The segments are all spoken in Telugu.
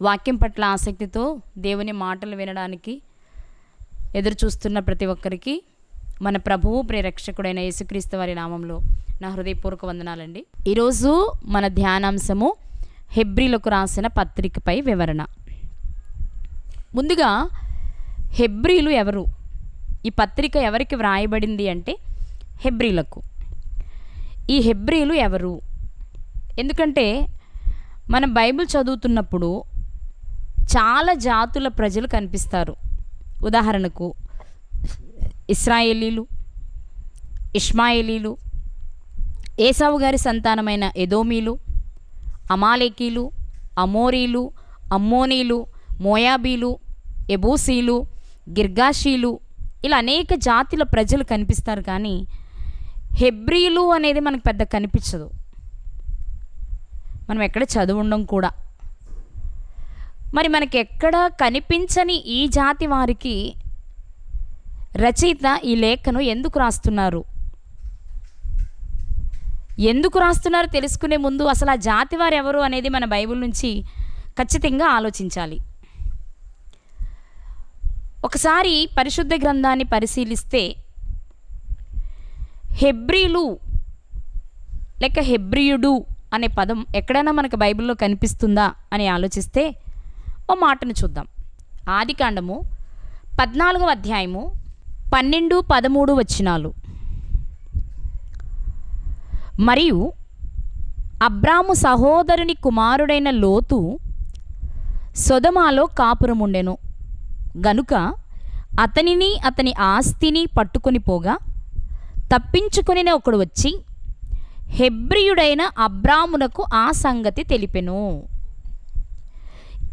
వాక్యం పట్ల ఆసక్తితో దేవుని మాటలు వినడానికి ఎదురు చూస్తున్న ప్రతి ఒక్కరికి మన ప్రభువు ప్రియరక్షకుడైన యేసుక్రీస్తు వారి నామంలో నా హృదయపూర్వక వందనాలండి. ఈరోజు మన ధ్యానాంశము హెబ్రీలకు రాసిన పత్రికపై వివరణ. ముందుగా హెబ్రీలు ఎవరు? ఈ పత్రిక ఎవరికి వ్రాయబడింది అంటే హెబ్రీలకు. ఈ హెబ్రీలు ఎవరు? ఎందుకంటే మనం బైబిల్ చదువుతున్నప్పుడు చాలా జాతుల ప్రజలు కనిపిస్తారు. ఉదాహరణకు ఇశ్రాయేలీలు, ఇష్మాయేలీలు, ఏసావు గారి సంతానమైన ఎదోమీలు, అమాలేకీలు, అమోరీలు, అమ్మోనీలు, మోయాబీలు, ఎబూసీలు, గిర్గాషీలు, ఇలా అనేక జాతుల ప్రజలు కనిపిస్తారు. కానీ హెబ్రీలు అనేది మనకు పెద్ద కనిపించదు. మనం ఎక్కడ చదువుండం కూడా. మరి మనకి ఎక్కడ కనిపించని ఈ జాతి వారికి రచయిత ఈ లేఖను ఎందుకు రాస్తున్నారు? ఎందుకు రాస్తున్నారు తెలుసుకునే ముందు అసలు ఆ జాతి వారు ఎవరు అనేది మన బైబిల్ నుంచి ఖచ్చితంగా ఆలోచించాలి. ఒకసారి పరిశుద్ధ గ్రంథాన్ని పరిశీలిస్తే హెబ్రీలు లేక హెబ్రియుడు అనే పదం ఎక్కడైనా మనకు బైబిల్లో కనిపిస్తుందా అని ఆలోచిస్తే ఓ మాటను చూద్దాం. ఆదికాండము 14వ అధ్యాయము 12-13 వచనాలు. మరియు అబ్రాము సహోదరుని కుమారుడైన లోతు సొదొమలో కాపురముండెను గనుక అతనిని అతని ఆస్తిని పట్టుకొని పోగా తప్పించుకొని ఒకడు వచ్చి హెబ్రీయుడైన అబ్రామునకు ఆ సంగతి తెలిపెను.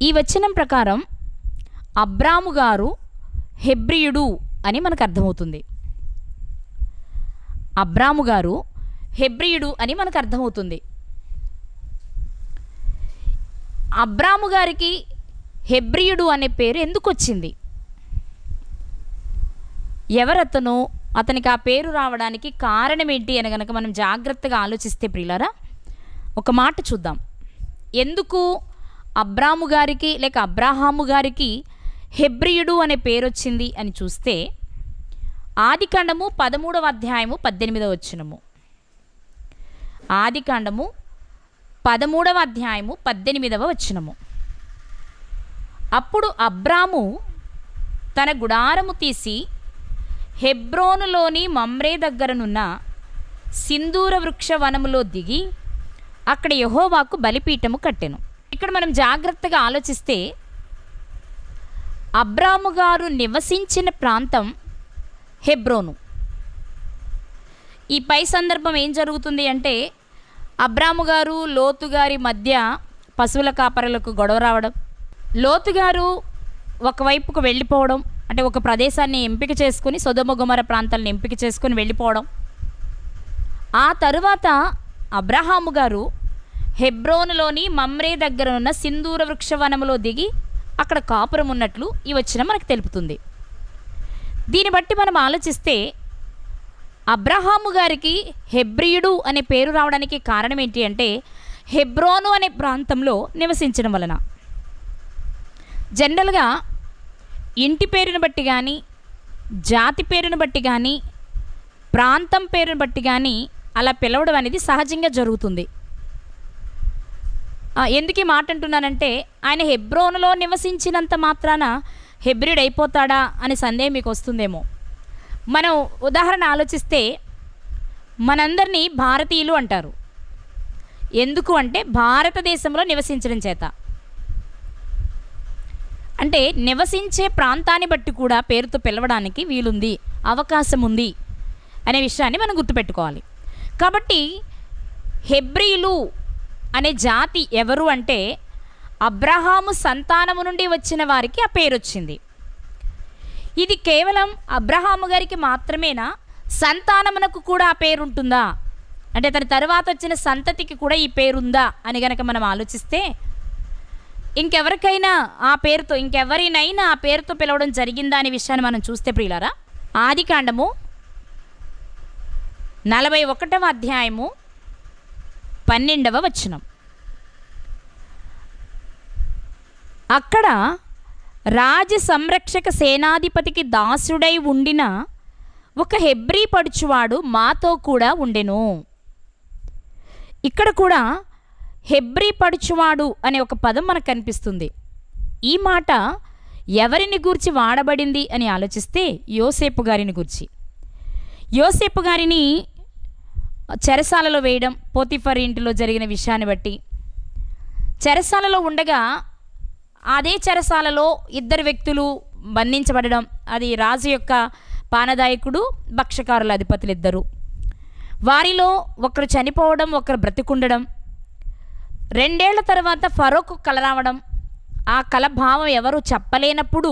ఈ వచనం ప్రకారం అబ్రాము గారు హెబ్రీయుడు అని మనకు అర్థమవుతుంది. అబ్రాము గారు హెబ్రీయుడు అని మనకు అర్థమవుతుంది. అబ్రాము గారికి హెబ్రీయుడు అనే పేరు ఎందుకు వచ్చింది? ఎవరతను? అతనికి ఆ పేరు రావడానికి కారణం ఏంటి అని కనుక మనం జాగ్రత్తగా ఆలోచిస్తే ప్రియులారా, ఒక మాట చూద్దాం. ఎందుకు అబ్రాము గారికి లేక అబ్రాహాము గారికి హెబ్రీయుడు అనే పేరు వచ్చింది అని చూస్తే ఆదికాండము 13వ అధ్యాయము 18వ వచనము. ఆదికాండము 13వ అధ్యాయము 18వ వచనము. అప్పుడు అబ్రాము తన గుడారము తీసి హెబ్రోనులోని మమ్రే దగ్గరనున్న సింధూర వృక్ష వనములో దిగి అక్కడ యెహోవాకు బలిపీఠము కట్టెను. ఇక్కడ మనం జాగ్రత్తగా ఆలోచిస్తే అబ్రాము గారు నివసించిన ప్రాంతం హెబ్రోను. ఈ పై సందర్భం ఏం జరుగుతుంది అంటే అబ్రాము గారు లోతు గారి మధ్య పశువుల కాపరులకు గొడవ రావడం, లోతు గారు ఒకవైపుకు వెళ్ళిపోవడం, అంటే ఒక ప్రదేశాన్ని ఎంపిక చేసుకుని సొదొమ గొమొర్రా ప్రాంతాలను ఎంపిక చేసుకుని వెళ్ళిపోవడం. ఆ తరువాత అబ్రహాము గారు హెబ్రోనులోని మమ్రే దగ్గర ఉన్న సింధూర వృక్షవనములో దిగి అక్కడ కాపురం ఉన్నట్లు ఈ వచనం మనకు తెలుపుతుంది. దీన్ని బట్టి మనం ఆలోచిస్తే అబ్రహాము గారికి హెబ్రీయుడు అనే పేరు రావడానికి కారణం ఏంటి అంటే హెబ్రోను అనే ప్రాంతంలో నివసించడం వలన. జనరల్గా ఇంటి పేరును బట్టి కానీ, జాతి పేరును బట్టి కానీ, ప్రాంతం పేరును బట్టి కానీ అలా పిలవడం అనేది సహజంగా జరుగుతుంది. ఎందుకు ఈ మాట అంటున్నానంటే ఆయన హెబ్రోనులో నివసించినంత మాత్రాన హెబ్రీయుడు అయిపోతాడా అనే సందేహం మీకు వస్తుందేమో. మనం ఉదాహరణ ఆలోచిస్తే మనందరినీ భారతీయులు అంటారు. ఎందుకు అంటే భారతదేశంలో నివసించడం చేత. అంటే నివసించే ప్రాంతాన్ని బట్టి కూడా పేరుతో పిలవడానికి వీలుంది, అవకాశం ఉంది అనే విషయాన్ని మనం గుర్తుపెట్టుకోవాలి. కాబట్టి హెబ్రీలు అనే జాతి ఎవరు అంటే అబ్రహాము సంతానము నుండి వచ్చిన వారికి ఆ పేరు వచ్చింది. ఇది కేవలం అబ్రహాము గారికి మాత్రమేనా? సంతానమునకు కూడా ఆ పేరు ఉంటుందా? అంటే తన తర్వాత వచ్చిన సంతతికి కూడా ఈ పేరుందా అని గనక మనం ఆలోచిస్తే ఇంకెవరికైనా ఆ పేరుతో, ఇంకెవరినైనా ఆ పేరుతో పిలవడం జరిగిందా అనే విషయాన్ని మనం చూస్తే ప్రియులారా, ఆదికాండము 41వ అధ్యాయము 12వ వచనం. అక్కడ రాజ సంరక్షక సేనాధిపతికి దాసుడై ఉండిన ఒక హెబ్రీ పడుచువాడు మాతో కూడా ఉండెను. ఇక్కడ కూడా హెబ్రీ పడుచువాడు అనే ఒక పదం మనకు కనిపిస్తుంది. ఈ మాట ఎవరిని గూర్చి వాడబడింది అని ఆలోచిస్తే యోసేపు గారిని గూర్చి. యోసేపు గారిని చెరసాలలో వేయడం పోతిఫర్ ఇంటిలో జరిగిన విషయాన్ని బట్టి, చెరసాలలో ఉండగా అదే చెరసాలలో ఇద్దరు వ్యక్తులు బంధించబడడం, అది రాజు యొక్క పానదాయకుడు, భక్షకారుల అధిపతులు ఇద్దరు. వారిలో ఒకరు చనిపోవడం, ఒకరు బ్రతికుండడం. 2 ఏళ్ల తర్వాత ఫరోకు కల రావడం. ఆ కల భావం ఎవరు చెప్పలేనప్పుడు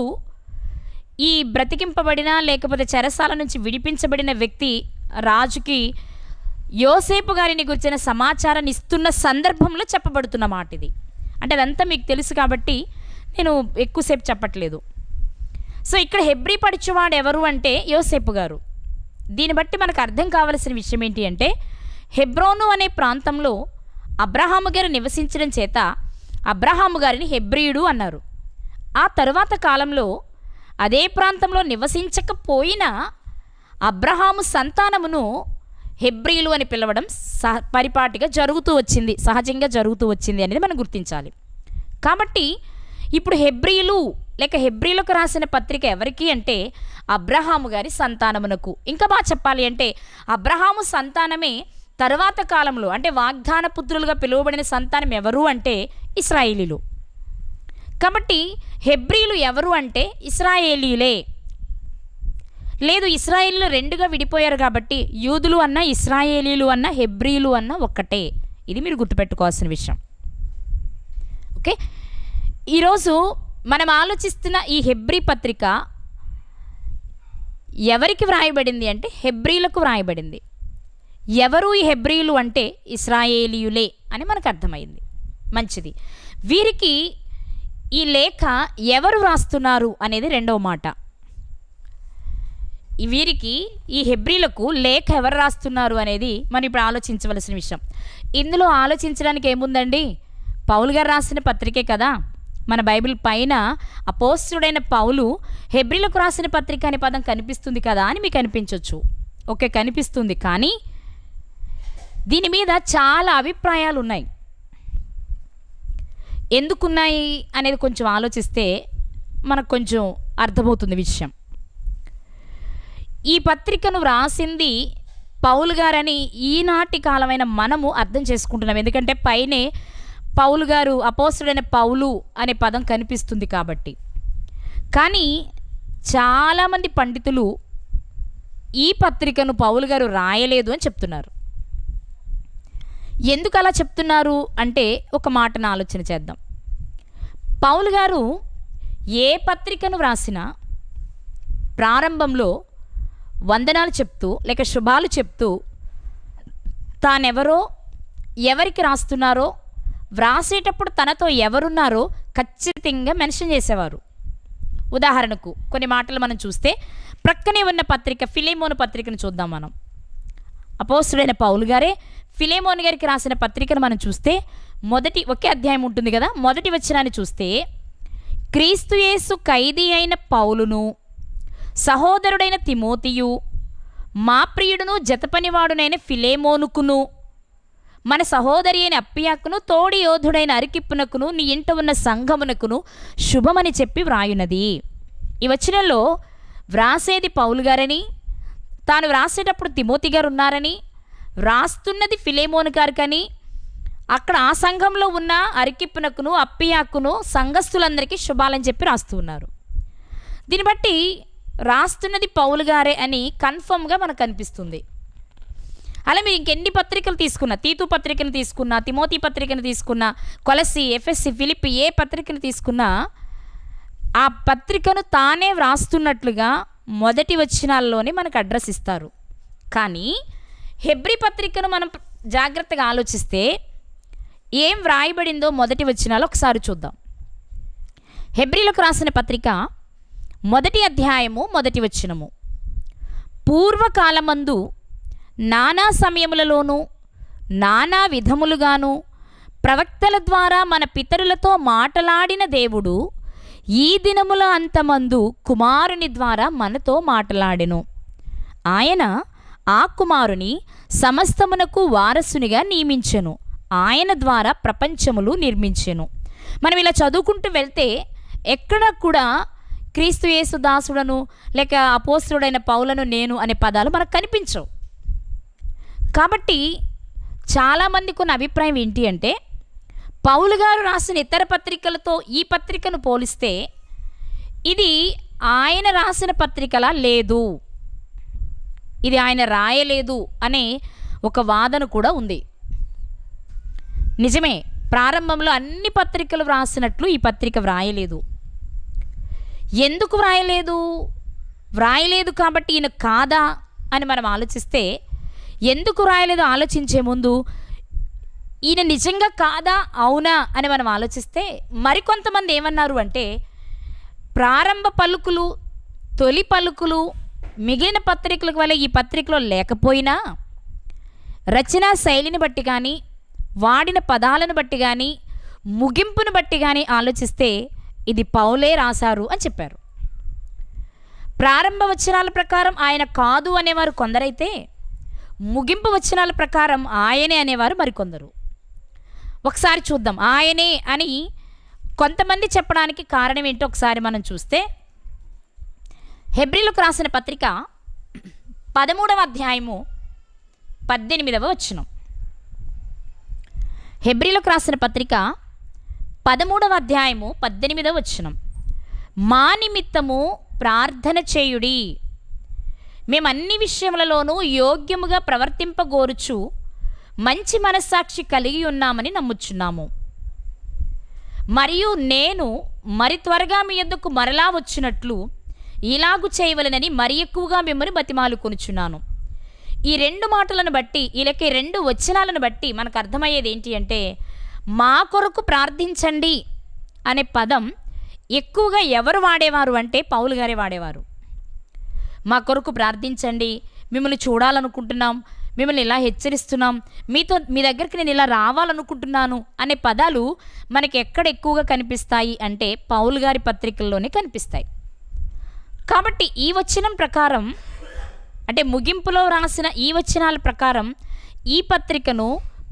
ఈ బ్రతికింపబడిన లేకపోతే చెరసాల నుంచి విడిపించబడిన వ్యక్తి రాజుకి యోసేపు గారిని గురించిన సమాచారాన్ని ఇస్తున్న సందర్భంలో చెప్పబడుతున్న మాట ఇది. అంటే అదంతా మీకు తెలుసు కాబట్టి నేను ఎక్కువసేపు చెప్పట్లేదు. సో ఇక్కడ హెబ్రీ పడుచువాడు ఎవరు అంటే యోసేపు గారు. దీన్ని బట్టి మనకు అర్థం కావలసిన విషయం ఏంటి అంటే, హెబ్రోను అనే ప్రాంతంలో అబ్రహాము గారు నివసించడం చేత అబ్రహాము గారిని హెబ్రీయుడు అన్నారు. ఆ తరువాత కాలంలో అదే ప్రాంతంలో నివసించకపోయినా అబ్రహాము సంతానమును హెబ్రీలు అని పిలవడం పరిపాటిగా జరుగుతూ వచ్చింది, సహజంగా జరుగుతూ వచ్చింది అనేది మనం గుర్తించాలి. కాబట్టి ఇప్పుడు హెబ్రీలు లేక హెబ్రీలకు రాసిన పత్రిక ఎవరికి అంటే అబ్రహాము గారి సంతానమునకు. ఇంకా బాగా చెప్పాలి అంటే అబ్రహాము సంతానమే తరువాత కాలంలో అంటే వాగ్దాన పుత్రులుగా పిలువబడిన సంతానం ఎవరు అంటే ఇశ్రాయేలీలు. కాబట్టి హెబ్రీలు ఎవరు అంటే ఇశ్రాయేలీలే. లేదు, ఇశ్రాయేలీలు 2గా విడిపోయారు కాబట్టి యూదులు అన్న ఇశ్రాయేలీలు అన్న హెబ్రీలు అన్న ఒక్కటే. ఇది మీరు గుర్తుపెట్టుకోవాల్సిన విషయం. ఓకే, ఈరోజు మనం ఆలోచిస్తున్న ఈ హెబ్రీ పత్రిక ఎవరికి వ్రాయబడింది అంటే హెబ్రీలకు వ్రాయబడింది. ఎవరు ఈ హెబ్రీలు అంటే ఇశ్రాయేలీయులే అని మనకు అర్థమైంది. మంచిది. వీరికి ఈ లేఖ ఎవరు వ్రాస్తున్నారు అనేది రెండవ మాట. వీరికి ఈ హెబ్రీలకు లేఖ ఎవరు రాస్తున్నారు అనేది మనం ఇప్పుడు ఆలోచించవలసిన విషయం. ఇందులో ఆలోచించడానికి ఏముందండి, పౌలు గారు రాసిన పత్రికే కదా. మన బైబిల్ పైన అపోస్తలుడైన పౌలు హెబ్రీలకు రాసిన పత్రిక అనే పదం కనిపిస్తుంది కదా అని మీకు అనిపించవచ్చు. ఓకే, కనిపిస్తుంది. కానీ దీని మీద చాలా అభిప్రాయాలు ఉన్నాయి. ఎందుకున్నాయి అనేది కొంచెం ఆలోచిస్తే మనకు కొంచెం అర్థమవుతుంది విషయం. ఈ పత్రికను వ్రాసింది పౌలు గారని ఈనాటి కాలమైన మనము అర్థం చేసుకుంటున్నాం. ఎందుకంటే పైనే పౌలు గారు, అపోస్తలుడైన పౌలు అనే పదం కనిపిస్తుంది కాబట్టి. కానీ చాలామంది పండితులు ఈ పత్రికను పౌలు గారు రాయలేదు అని చెప్తున్నారు. ఎందుకు అలా చెప్తున్నారు అంటే ఒక మాటను ఆలోచన చేద్దాం. పౌలు గారు ఏ పత్రికను వ్రాసినా ప్రారంభంలో వందనాలు చెప్తూ లేక శుభాలు చెప్తూ తానెవరో, ఎవరికి రాస్తున్నారో, వ్రాసేటప్పుడు తనతో ఎవరున్నారో ఖచ్చితంగా మెన్షన్ చేసేవారు. ఉదాహరణకు కొన్ని మాటలు మనం చూస్తే ప్రక్కనే ఉన్న పత్రిక ఫిలేమోను పత్రికను చూద్దాం. మనం అపోస్తలుడైన పౌలు గారే ఫిలేమోను గారికి రాసిన పత్రికను మనం చూస్తే ఒకే అధ్యాయం ఉంటుంది కదా. మొదటి వచనాన్ని చూస్తే, క్రీస్తు యేసు ఖైదీ అయిన పౌలును, సహోదరుడైన తిమోతియు, మా ప్రియుడును జతపనివాడునైన ఫిలేమోనుకును, మన సహోదరి అయిన అప్పియాకును, తోడి యోధుడైన అరికిప్పునకును, నీ ఇంట ఉన్న సంఘమునకును శుభమని చెప్పి వ్రాయునది. ఈ వచనంలో వ్రాసేది పౌలు గారని, తాను వ్రాసేటప్పుడు తిమోతి గారు ఉన్నారని, వ్రాస్తున్నది ఫిలేమోను గారు కానీ, అక్కడ ఆ సంఘంలో ఉన్న అరికిప్పునకును అప్పియాకును సంఘస్థులందరికీ శుభాలని చెప్పి రాస్తూ ఉన్నారు. దీన్ని బట్టి రాస్తున్నది పౌలు గారే అని కన్ఫర్మ్గా మనకు అనిపిస్తుంది. అలా మీరు ఇంకెన్ని పత్రికలు తీసుకున్నా, తీతు పత్రికను తీసుకున్నా, తిమోతి పత్రికను తీసుకున్నా, కొలసి, ఎఫెస్సి, ఫిలిప్పి ఏ పత్రికను తీసుకున్నా ఆ పత్రికను తానే వ్రాస్తున్నట్లుగా మొదటి వచనాల్లోనే మనకు అడ్రస్ ఇస్తారు. కానీ హెబ్రీ పత్రికను మనం జాగ్రత్తగా ఆలోచిస్తే ఏం వ్రాయబడిందో మొదటి వచనాలు ఒకసారి చూద్దాం. హెబ్రీలకు రాసిన పత్రిక 1వ అధ్యాయము 1వ వచనము, పూర్వకాలమందు నానా సమయములలోనూ నానా విధములుగాను ప్రవక్తల ద్వారా మన పితరులతో మాటలాడిన దేవుడు ఈ దినముల అంతమందు కుమారుని ద్వారా మనతో మాటలాడెను. ఆయన ఆ కుమారుని సమస్తమునకు వారసునిగా నియమించెను. ఆయన ద్వారా ప్రపంచములు నిర్మించెను. మనం ఇలా చదువుకుంటూ వెళ్తే ఎక్కడ కూడా క్రీస్తు యేసు దాసుడను లేక అపోస్తలుడైన పౌలను నేను అనే పదాలు మనకు కనిపించవు. కాబట్టి చాలామందికి ఉన్న అభిప్రాయం ఏంటి అంటే, పౌలు గారు రాసిన ఇతర పత్రికలతో ఈ పత్రికను పోలిస్తే ఇది ఆయన రాసిన పత్రికలా లేదు, ఇది ఆయన రాయలేదు అనే ఒక వాదన కూడా ఉంది. నిజమే, ప్రారంభంలో అన్ని పత్రికలు వ్రాసినట్లు ఈ పత్రిక వ్రాయలేదు. ఎందుకు వ్రాయలేదు కాబట్టి ఈయన కాదా అని మనం ఆలోచిస్తే, ఎందుకు వ్రాయలేదు ఆలోచించే ముందు ఈయన నిజంగా కాదా అవునా అని మనం ఆలోచిస్తే, మరికొంతమంది ఏమన్నారు అంటే, ప్రారంభ పలుకులు తొలి పలుకులు మిగిలిన పత్రికలకు వల్ల ఈ పత్రికలో లేకపోయినా రచనా శైలిని బట్టి కానీ వాడిన పదాలను బట్టి కానీ ముగింపును బట్టి కానీ ఆలోచిస్తే ఇది పౌలే రాశారు అని చెప్పారు. ప్రారంభ వచనాల ప్రకారం ఆయన కాదు అనేవారు కొందరైతే, ముగింపు వచనాల ప్రకారం ఆయనే అనేవారు మరికొందరు. ఒకసారి చూద్దాం. ఆయనే అని కొంతమంది చెప్పడానికి కారణం ఏంటో ఒకసారి మనం చూస్తే, హెబ్రీలకు రాసిన పత్రిక 13వ అధ్యాయము 18వ వచనం. హెబ్రీలకు రాసిన పత్రిక 13వ అధ్యాయము 18వ వచనం. మా నిమిత్తము ప్రార్థన చేయుడి, మేము అన్ని విషయములలోనూ యోగ్యముగా ప్రవర్తింపగోరుచు మంచి మనస్సాక్షి కలిగి ఉన్నామని నమ్ముచున్నాము. మరియు నేను మరి త్వరగా మీ యొద్దకు మరలా వచ్చినట్లు ఇలాగు చేయవలెనని మరి ఎక్కువగా మిమ్మల్ని బతిమాలుకొనుచున్నాను. ఈ రెండు మాటలను బట్టి, వీళ్ళకి రెండు వచనాలను బట్టి మనకు అర్థమయ్యేది ఏంటి అంటే, మా కొరకు ప్రార్థించండి అనే పదం ఎక్కువగా ఎవరు వాడేవారు అంటే పౌలు గారే వాడేవారు. మా కొరకు ప్రార్థించండి, మిమ్మల్ని చూడాలనుకుంటున్నాం, మిమ్మల్ని ఇలా హెచ్చరిస్తున్నాం, మీ దగ్గరికి నేను ఇలా రావాలనుకుంటున్నాను అనే పదాలు మనకి ఎక్కడ ఎక్కువగా కనిపిస్తాయి అంటే పౌలు గారి పత్రికల్లోనే కనిపిస్తాయి. కాబట్టి ఈ వచనం ప్రకారం, అంటే ముగింపులో రాసిన ఈ వచనాల ప్రకారం ఈ పత్రికను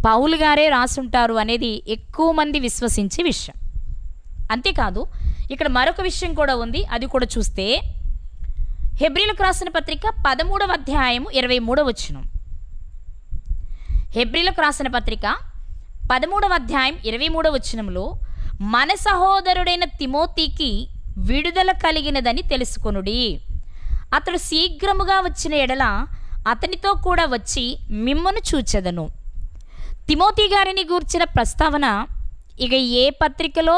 పౌలు గారే రాసుంటారు అనేది ఎక్కువ మంది విశ్వసించే విషయం. అంతేకాదు, ఇక్కడ మరొక విషయం కూడా ఉంది, అది కూడా చూస్తే హెబ్రీలకు రాసిన పత్రిక 13వ అధ్యాయము 23వ వచనం. హెబ్రీలకు రాసిన పత్రిక 13వ అధ్యాయం 23వ వచనంలో, మన సహోదరుడైన తిమోతికి విడుదల కలిగినదని తెలుసుకొనుడి, అతడు శీఘ్రముగా వచ్చిన ఎడల అతనితో కూడా వచ్చి మిమ్మను చూచెదను. తిమోతి గారిని గూర్చిన ప్రస్తావన ఇక ఏ పత్రికలో,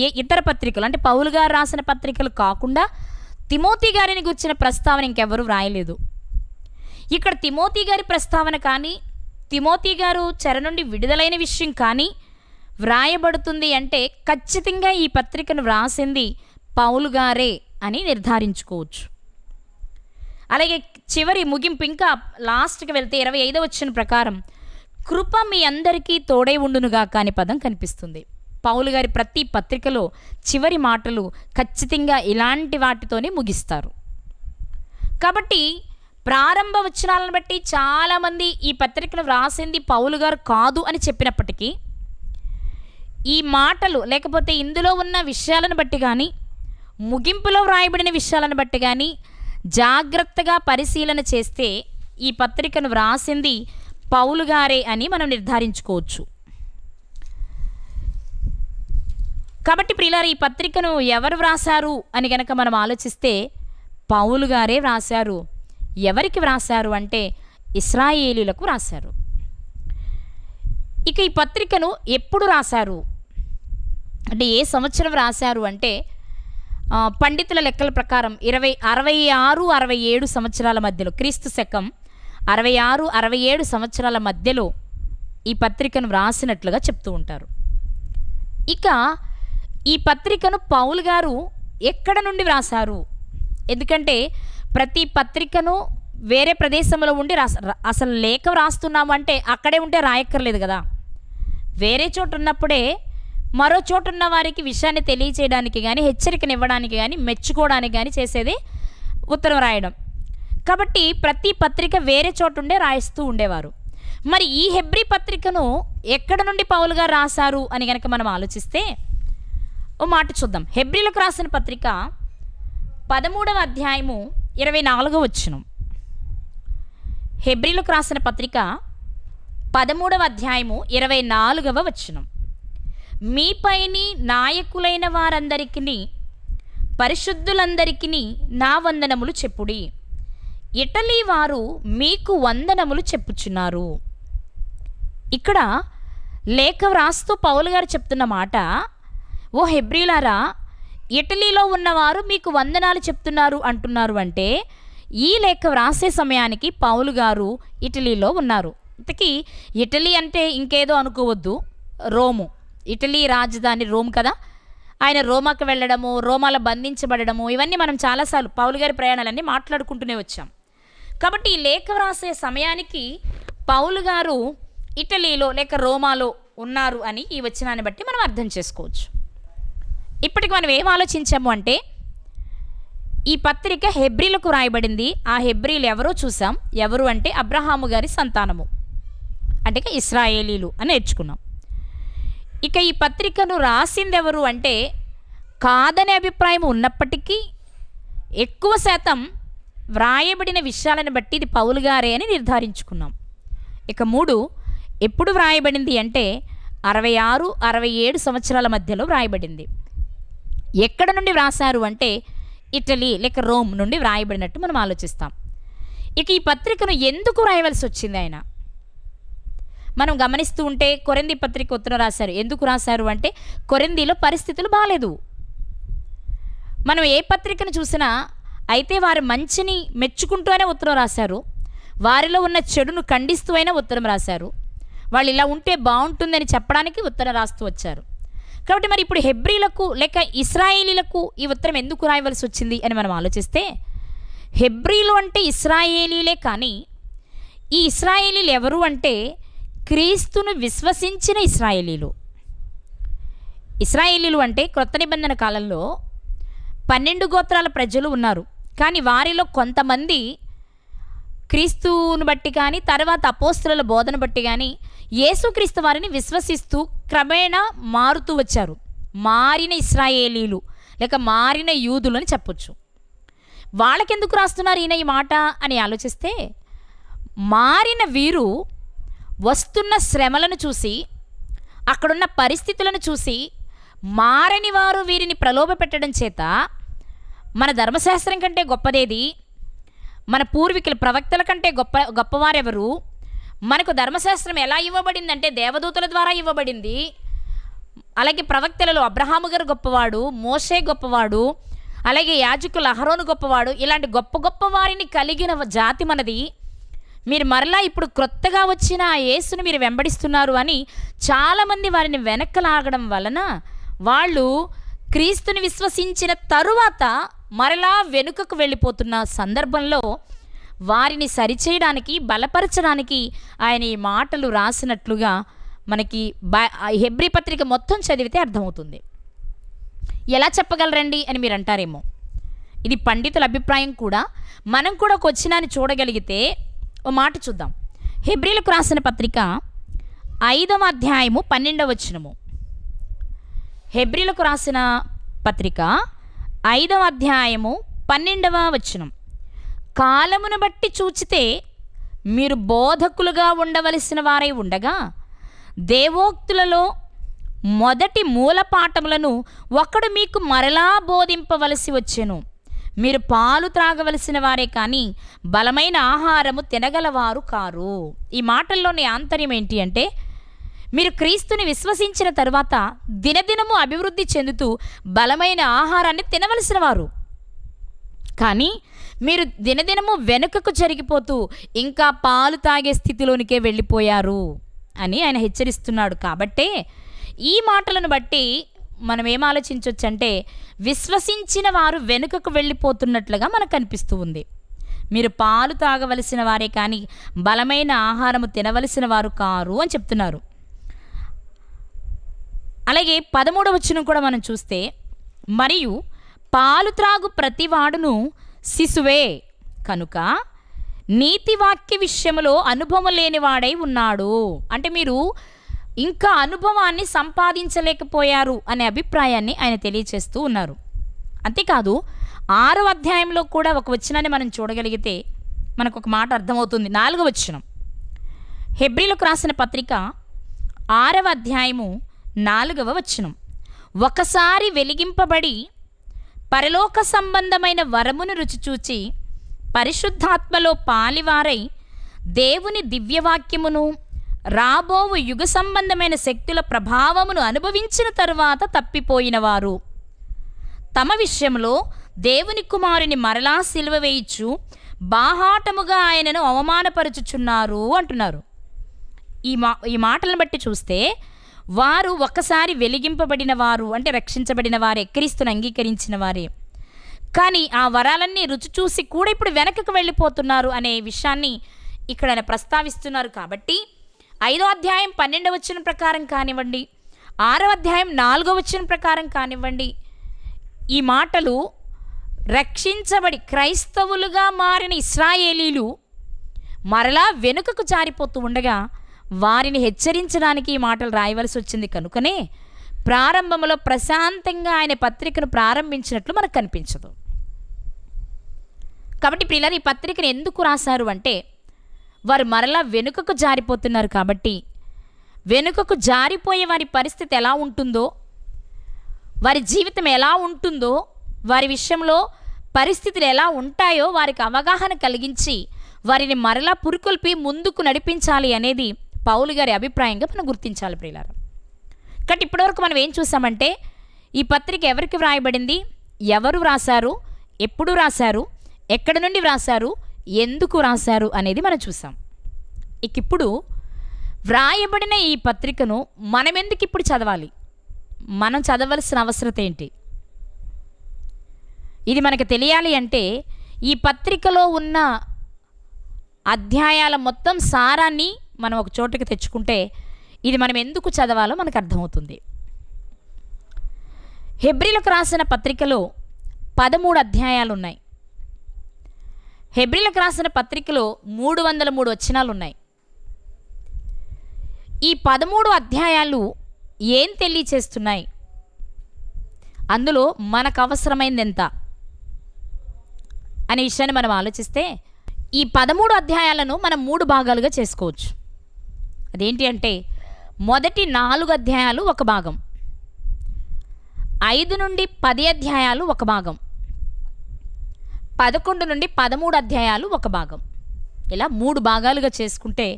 ఏ ఇతర పత్రికలు అంటే పౌలు గారు రాసిన పత్రికలు కాకుండా తిమోతి గారిని గూర్చిన ప్రస్తావన ఇంకెవరూ వ్రాయలేదు. ఇక్కడ తిమోతి గారి ప్రస్తావన కానీ, తిమోతి గారు చెర నుండి విడుదలైన విషయం కానీ వ్రాయబడుతుంది అంటే ఖచ్చితంగా ఈ పత్రికను వ్రాసింది పౌలు గారే అని నిర్ధారించుకోవచ్చు. అలాగే చివరి ముగింపు ఇంకా లాస్ట్కి వెళ్తే 25వ వచనం ప్రకారం, కృప మీ అందరికీ తోడై ఉండునుగా కాని పదం కనిపిస్తుంది. పౌలు గారి ప్రతి పత్రికలో చివరి మాటలు ఖచ్చితంగా ఇలాంటి వాటితోనే ముగిస్తారు. కాబట్టి ప్రారంభ వచనాలను బట్టి చాలామంది ఈ పత్రికను వ్రాసింది పౌలు గారు కాదు అని చెప్పినప్పటికీ, ఈ మాటలు లేకపోతే ఇందులో ఉన్న విషయాలను బట్టి కానీ, ముగింపులో వ్రాయబడిన విషయాలను బట్టి కానీ జాగ్రత్తగా పరిశీలన చేస్తే ఈ పత్రికను వ్రాసింది పౌలు గారే అని మనం నిర్ధారించుకోవచ్చు. కాబట్టి ప్రియులారా, ఈ పత్రికను ఎవరు వ్రాసారు అని గనక మనం ఆలోచిస్తే పౌలు గారే వ్రాసారు. ఎవరికి వ్రాసారు అంటే ఇశ్రాయేలీయులకు వ్రాసారు. ఇక ఈ పత్రికను ఎప్పుడు రాశారు అంటే, ఏ సంవత్సరం రాశారు అంటే, పండితుల లెక్కల ప్రకారం 66-67 సంవత్సరాల మధ్యలో, క్రీస్తు శకం 66-67 సంవత్సరాల మధ్యలో ఈ పత్రికను వ్రాసినట్లుగా చెప్తూ ఉంటారు. ఇక ఈ పత్రికను పౌలు గారు ఎక్కడ నుండి వ్రాసారు? ఎందుకంటే ప్రతి పత్రికను వేరే ప్రదేశంలో ఉండి అసలు లేఖ వ్రాస్తున్నాము అంటే అక్కడే ఉంటే రాయక్కర్లేదు కదా. వేరే చోటు ఉన్నప్పుడే మరో చోటు ఉన్న వారికి విషయాన్ని తెలియచేయడానికి కానీ, హెచ్చరికనివ్వడానికి కానీ, మెచ్చుకోవడానికి కానీ చేసేది ఉత్తరం రాయడం. కాబట్టి ప్రతి పత్రిక వేరే చోటుండే రాయిస్తూ ఉండేవారు. మరి ఈ హెబ్రీ పత్రికను ఎక్కడ నుండి పౌలు గారు రాశారు అని కనుక మనం ఆలోచిస్తే ఓ మాట చూద్దాం. హెబ్రీలకు రాసిన పత్రిక 13వ అధ్యాయము 24వ వచనం. హెబ్రీలకు రాసిన పత్రిక 13వ అధ్యాయము 24వ వచనం. మీపైని నాయకులైన వారందరికీ పరిశుద్ధులందరికీ నా వందనములు చెప్పుడి. ఇటలీ వారు మీకు వందనములు చెప్పుచున్నారు. ఇక్కడ లేఖ వ్రాస్తూ పౌలు గారు చెప్తున్న మాట, ఓ హెబ్రీలారా, ఇటలీలో ఉన్నవారు మీకు వందనాలు చెప్తున్నారు అంటున్నారు. అంటే ఈ లేఖ వ్రాసే సమయానికి పౌలు గారు ఇటలీలో ఉన్నారు. ఇంతకీ ఇటలీ అంటే ఇంకేదో అనుకోవద్దు, రోము. ఇటలీ రాజధాని రోమ్ కదా. ఆయన రోమాకు వెళ్ళడము, రోమాలో బంధించబడము, ఇవన్నీ మనం చాలాసార్లు పౌలు గారి ప్రయాణాలన్నీ మాట్లాడుకుంటూనే వచ్చాం. కాబట్టి ఈ లేఖ వ్రాసే సమయానికి పౌలు గారు ఇటలీలో లేక రోమాలో ఉన్నారు అని ఈ వచనాన్ని బట్టి మనం అర్థం చేసుకోవచ్చు. ఇప్పటికి మనం ఏం ఆలోచించాము అంటే, ఈ పత్రిక హెబ్రీలకు రాయబడింది. ఆ హెబ్రీలు ఎవరో చూసాం. ఎవరు అంటే అబ్రహాము గారి సంతానము, అంటే ఇశ్రాయేలీలు అని నేర్చుకున్నాం. ఇక ఈ పత్రికను రాసింది ఎవరు అంటే, కాదనే అభిప్రాయం ఉన్నప్పటికీ ఎక్కువ శాతం వ్రాయబడిన విషయాలను బట్టి ఇది పౌలు గారే అని నిర్ధారించుకున్నాం. ఇక 3, ఎప్పుడు వ్రాయబడింది అంటే 66, 67 సంవత్సరాల మధ్యలో వ్రాయబడింది. ఎక్కడ నుండి వ్రాసారు అంటే ఇటలీ లేక రోమ్ నుండి వ్రాయబడినట్టు మనం ఆలోచిస్తాం. ఇక ఈ పత్రికను ఎందుకు రాయవలసి వచ్చింది ఆయన మనం గమనిస్తూ ఉంటే, కొరింథీ పత్రిక ఉత్తరం రాశారు. ఎందుకు రాశారు అంటే కొరింథీలో పరిస్థితులు బాగాలేదు. మనం ఏ పత్రికను చూసినా అయితే వారి మంచిని మెచ్చుకుంటూనే ఉత్తరం రాశారు, వారిలో ఉన్న చెడును ఖండిస్తూ అయినా ఉత్తరం రాశారు, వాళ్ళు ఇలా ఉంటే బాగుంటుందని చెప్పడానికి ఉత్తరం రాస్తూ వచ్చారు. కాబట్టి మరి ఇప్పుడు హెబ్రీలకు లేక ఇశ్రాయేలీలకు ఈ ఉత్తరం ఎందుకు రాయవలసి వచ్చింది అని మనం ఆలోచిస్తే, హెబ్రీలు అంటే ఇశ్రాయేలీలే, కానీ ఈ ఇశ్రాయేలీలు ఎవరు అంటే క్రీస్తును విశ్వసించిన ఇశ్రాయేలీలు. ఇశ్రాయేలీలు అంటే క్రొత్త నిబంధన కాలంలో 12 గోత్రాల ప్రజలు ఉన్నారు. కానీ వారిలో కొంతమంది క్రీస్తుని బట్టి కానీ, తర్వాత అపోస్తుల బోధన బట్టి కానీ యేసుక్రీస్తు వారిని విశ్వసిస్తూ క్రమేణా మారుతూ వచ్చారు. మారిన ఇశ్రాయేలీలు లేక మారిన యూదులు అని చెప్పొచ్చు. వాళ్ళకెందుకు రాస్తున్నారు ఈయన ఈ మాట అని ఆలోచిస్తే, మారిన వీరు వస్తున్న శ్రమలను చూసి, అక్కడున్న పరిస్థితులను చూసి, మారని వారు వీరిని ప్రలోభ పెట్టడం చేత మన ధర్మశాస్త్రం కంటే గొప్పదేది, మన పూర్వీకుల ప్రవక్తల కంటే గొప్పవారెవరు, మనకు ధర్మశాస్త్రం ఎలా ఇవ్వబడిందంటే దేవదూతల ద్వారా ఇవ్వబడింది. అలాగే ప్రవక్తలలో అబ్రహాము గారు గొప్పవాడు, మోషే గొప్పవాడు, అలాగే యాజకులు అహరోను గొప్పవాడు. ఇలాంటి గొప్ప గొప్ప వారిని కలిగిన జాతి మనది. మీరు మరలా ఇప్పుడు క్రొత్తగా వచ్చిన ఆ యేసును మీరు వెంబడిస్తున్నారు అని చాలామంది వారిని వెనక్కలాగడం వలన వాళ్ళు క్రీస్తుని విశ్వసించిన తరువాత మరలా వెనుకకు వెళ్ళిపోతున్న సందర్భంలో వారిని సరిచేయడానికి, బలపరచడానికి ఆయన ఈ మాటలు రాసినట్లుగా మనకి హెబ్రీ పత్రిక మొత్తం చదివితే అర్థమవుతుంది. ఎలా చెప్పగలరండి అని మీరు అంటారేమో. ఇది పండితుల అభిప్రాయం కూడా. మనం కూడా ఒక వచనాన్ని చూడగలిగితే ఓ మాట చూద్దాం. హెబ్రీలకు రాసిన పత్రిక 5వ అధ్యాయము 12వ వచనము. హెబ్రీలకు రాసిన పత్రిక 5వ అధ్యాయము 12వ వచనం. కాలమును బట్టి చూచితే మీరు బోధకులుగా ఉండవలసిన వారై ఉండగా, దేవోక్తులలో మొదటి మూలపాఠములను ఒకడు మీకు మరలా బోధింపవలసి వచ్చెను. మీరు పాలు త్రాగవలసిన వారే కానీ బలమైన ఆహారము తినగలవారు కారు. ఈ మాటల్లోని ఆంతర్యం ఏంటి అంటే, మీరు క్రీస్తుని విశ్వసించిన తర్వాత దినదినము అభివృద్ధి చెందుతూ బలమైన ఆహారాన్ని తినవలసిన వారు, కానీ మీరు దినదినము వెనుకకు జరిగిపోతూ ఇంకా పాలు తాగే స్థితిలోనికే వెళ్ళిపోయారు అని ఆయన హెచ్చరిస్తున్నాడు. కాబట్టే ఈ మాటలను బట్టి మనం ఏం ఆలోచించవచ్చు అంటే, విశ్వసించిన వారు వెనుకకు వెళ్ళిపోతున్నట్లుగా మనకు అనిపిస్తూ ఉంది. మీరు పాలు తాగవలసిన వారే కానీ బలమైన ఆహారము తినవలసిన వారు కారు అని చెప్తున్నారు. అలాగే 13వ వచనం కూడా మనం చూస్తే, మరియు పాలు త్రాగు ప్రతివాడును శిశువే కనుక నీతివాక్య విషయంలో అనుభవం లేనివాడై ఉన్నాడు. అంటే మీరు ఇంకా అనుభవాన్ని సంపాదించలేకపోయారు అనే అభిప్రాయాన్ని ఆయన తెలియచేస్తూ ఉన్నారు. అంతేకాదు 6వ అధ్యాయంలో కూడా ఒక వచనాన్ని మనం చూడగలిగితే మనకు ఒక మాట అర్థమవుతుంది. 4వ వచనం, హెబ్రీలకు రాసిన పత్రిక 6వ అధ్యాయము 4వ వచనం, ఒకసారి వెలిగింపబడి పరలోక సంబంధమైన వరమును రుచిచూచి పరిశుద్ధాత్మలో పాలివారై దేవుని దివ్యవాక్యమును రాబోవు యుగ సంబంధమైన శక్తుల ప్రభావమును అనుభవించిన తరువాత తప్పిపోయిన వారు తమ విషయంలో దేవుని కుమారుని మరలా సిలువ వేయిచు బాహాటముగా ఆయనను అవమానపరుచుచున్నారు అంటున్నారు. ఈ మాటలను బట్టి చూస్తే వారు ఒక్కసారి వెలిగింపబడిన వారు, అంటే రక్షించబడిన వారే, క్రీస్తును అంగీకరించిన వారే. కానీ ఆ వరాలన్నీ రుచి చూసి కూడా ఇప్పుడు వెనకకు వెళ్ళిపోతున్నారు అనే విషయాన్ని ఇక్కడ ఆయన ప్రస్తావిస్తున్నారు. కాబట్టి 5వ అధ్యాయం 12వ వచనం ప్రకారం కానివ్వండి, 6వ అధ్యాయం 4వ వచనం ప్రకారం కానివ్వండి, ఈ మాటలు రక్షించబడి క్రైస్తవులుగా మారిన ఇశ్రాయేలీలు మరలా వెనుకకు జారిపోతూ ఉండగా వారిని హెచ్చరించడానికి ఈ మాటలు రాయవలసి వచ్చింది. కనుకనే ప్రారంభంలో ప్రశాంతంగా ఆయన పత్రికను ప్రారంభించినట్లు మనకు కనిపించదు. కాబట్టి ప్రియులారా, ఈ పత్రికను ఎందుకు రాశారు అంటే వారు మరలా వెనుకకు జారిపోతున్నారు. కాబట్టి వెనుకకు జారిపోయే వారి పరిస్థితి ఎలా ఉంటుందో, వారి జీవితం ఎలా ఉంటుందో, వారి విషయంలో పరిస్థితులు ఎలా ఉంటాయో వారికి అవగాహన కలిగించి వారిని మరలా పురుకొల్పి ముందుకు నడిపించాలి అనేది పౌలు గారి అభిప్రాయంగా మనం గుర్తించాలి ప్రియులారా. కాబట్టి ఇప్పటివరకు మనం ఏం చూసామంటే ఈ పత్రిక ఎవరికి వ్రాయబడింది, ఎవరు వ్రాసారు, ఎప్పుడు వ్రాసారు, ఎక్కడి నుండి వ్రాసారు, ఎందుకు వ్రాసారు అనేది మనం చూసాం. ఇప్పుడు వ్రాయబడిన ఈ పత్రికను మనం ఎందుకు ఇప్పుడు చదవాలి, మనం చదవలసిన అవసరం ఏంటి, ఇది మనకు తెలియాలి అంటే ఈ పత్రికలో ఉన్న అధ్యాయాల మొత్తం సారాన్ని మనం ఒక చోటుకి తెచ్చుకుంటే ఇది మనం ఎందుకు చదవాలో మనకు అర్థమవుతుంది. హెబ్రీలకు రాసిన పత్రికలో 13 అధ్యాయాలు ఉన్నాయి. హెబ్రీలకు రాసిన పత్రికలో 303 వచనాలు ఉన్నాయి. ఈ 13 అధ్యాయాలు ఏం తెలియచేస్తున్నాయి, అందులో మనకు అవసరమైంది ఎంత అనే విషయాన్ని మనం ఆలోచిస్తే ఈ 13 అధ్యాయాలను మనం 3 భాగాలుగా చేసుకోవచ్చు. అదేంటి అంటే మొదటి 4 అధ్యాయాలు ఒక భాగం, 5 నుండి 10 అధ్యాయాలు ఒక భాగం, 11 నుండి 13 అధ్యాయాలు ఒక భాగం. ఇలా 3 భాగాలుగా చేసుకుంటే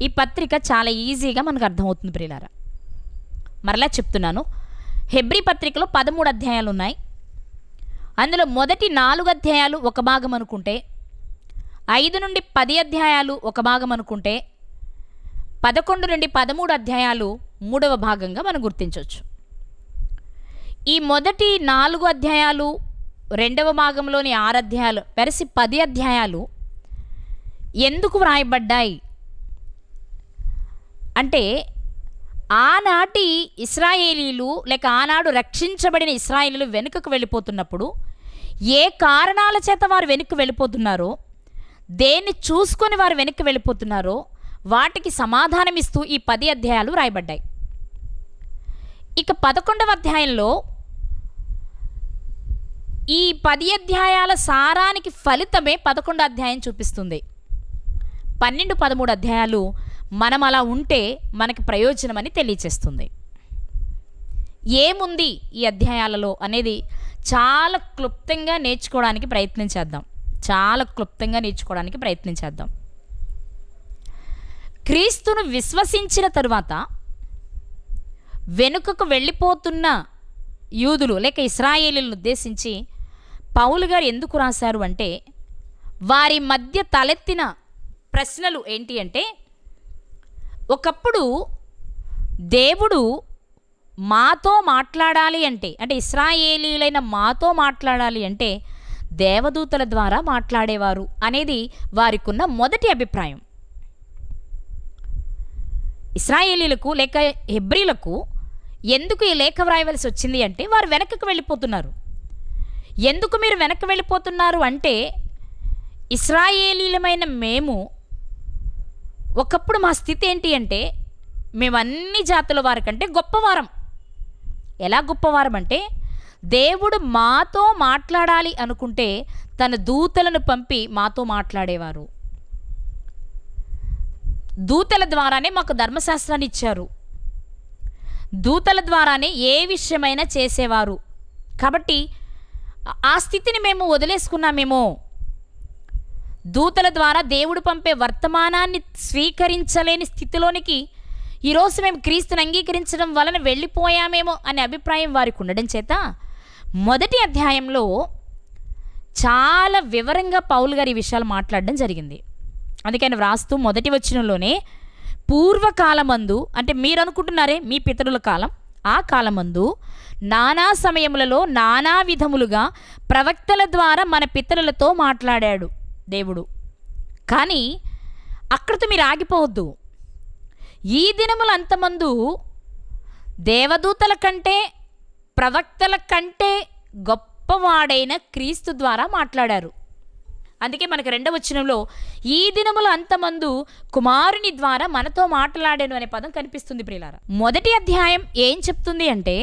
ఈ పత్రిక చాలా ఈజీగా మనకు అర్థమవుతుంది ప్రియులారా. మరలా చెప్తున్నాను, హెబ్రీ పత్రికలో 13 అధ్యాయాలు ఉన్నాయి. అందులో మొదటి 4 అధ్యాయాలు ఒక భాగం అనుకుంటే, 5 నుండి 10 అధ్యాయాలు ఒక భాగం అనుకుంటే, 11 నుండి 13 అధ్యాయాలు 3వ భాగంగా మనం గుర్తించవచ్చు. ఈ మొదటి 4 అధ్యాయాలు, 2వ భాగంలోని 6 అధ్యాయాలు వెరసి 10 అధ్యాయాలు ఎందుకు వ్రాయబడ్డాయి అంటే ఆనాటి ఇశ్రాయేలీలు లేక ఆనాడు రక్షించబడిన ఇశ్రాయేలీలు వెనుకకు వెళ్ళిపోతున్నప్పుడు ఏ కారణాల చేత వారు వెనుక్కి వెళ్ళిపోతున్నారో, దేన్ని చూసుకొని వారు వెనక్కి వెళ్ళిపోతున్నారో వాటికి సమాధానం ఇస్తూ ఈ 10 అధ్యాయాలు రాయబడ్డాయి. ఇక 11వ అధ్యాయంలో ఈ 10 అధ్యాయాల సారానికి ఫలితమే 11వ అధ్యాయం చూపిస్తుంది. 12, 13 అధ్యాయాలు మనం అలా ఉంటే మనకి ప్రయోజనం అని తెలియచేస్తుంది. ఏముంది ఈ అధ్యాయాలలో అనేది చాలా క్లుప్తంగా నేర్చుకోవడానికి ప్రయత్నించేద్దాం. క్రీస్తును విశ్వసించిన తరువాత వెనుకకు వెళ్ళిపోతున్న యూదులు లేక ఇశ్రాయేలీలను ఉద్దేశించి పౌలు గారు ఎందుకు రాశారు అంటే వారి మధ్య తలెత్తిన ప్రశ్నలు ఏంటి అంటే, ఒకప్పుడు దేవుడు మాతో మాట్లాడాలి అంటే ఇశ్రాయేలీలైన మాతో మాట్లాడాలి అంటే దేవదూతల ద్వారా మాట్లాడేవారు అనేది వారికున్న మొదటి అభిప్రాయం. ఇశ్రాయేలీలకు లేక హెబ్రీలకు ఎందుకు ఈ లేఖ వ్రాయవలసి వచ్చింది అంటే వారు వెనక్కి వెళ్ళిపోతున్నారు. ఎందుకు మీరు వెనక్కి వెళ్ళిపోతున్నారు అంటే, ఇశ్రాయేలీలమైన మేము ఒకప్పుడు మా స్థితి ఏంటి అంటే, మేము అన్ని జాతుల వారికంటే గొప్పవారం. ఎలా గొప్పవారం అంటే, దేవుడు మాతో మాట్లాడాలి అనుకుంటే తన దూతలను పంపి మాతో మాట్లాడేవారు. దూతల ద్వారానే మాకు ధర్మశాస్త్రాన్ని ఇచ్చారు. దూతల ద్వారానే ఏ విషయమైనా చేసేవారు. కాబట్టి ఆ స్థితిని మేము వదిలేసుకున్నామేమో. దూతల ద్వారా దేవుడు పంపే వర్తమానాన్ని స్వీకరించలేని స్థితిలోనికి ఈరోజు మేము క్రీస్తుని అంగీకరించడం వలన వెళ్ళిపోయామేమో అనే అభిప్రాయం వారికి ఉండడం చేత మొదటి అధ్యాయంలో చాలా వివరంగా పౌలు గారు ఈ విషయాలు మాట్లాడడం జరిగింది. అందుకని వ్రాస్తూ మొదటి వచనంలోనే పూర్వకాలమందు, అంటే మీరు అనుకుంటున్నారే మీ పితరుల కాలం, ఆ కాలమందు నానా సమయములలో నానా విధములుగా ప్రవక్తల ద్వారా మన పితరులతో మాట్లాడాడు దేవుడు. కానీ అక్కడితో మీరు ఆగిపోవద్దు. ఈ దినములు అంతమందు దేవదూతల కంటే ప్రవక్తల కంటే గొప్పవాడైన క్రీస్తు ద్వారా మాట్లాడారు. అందుకే మనకు రెండవ వచనంలో ఈ దినములు అంతమందు కుమారుని ద్వారా మనతో మాట్లాడాను అనే పదం కనిపిస్తుంది. ప్రియులారా, మొదటి అధ్యాయం ఏం చెప్తుంది అంటే,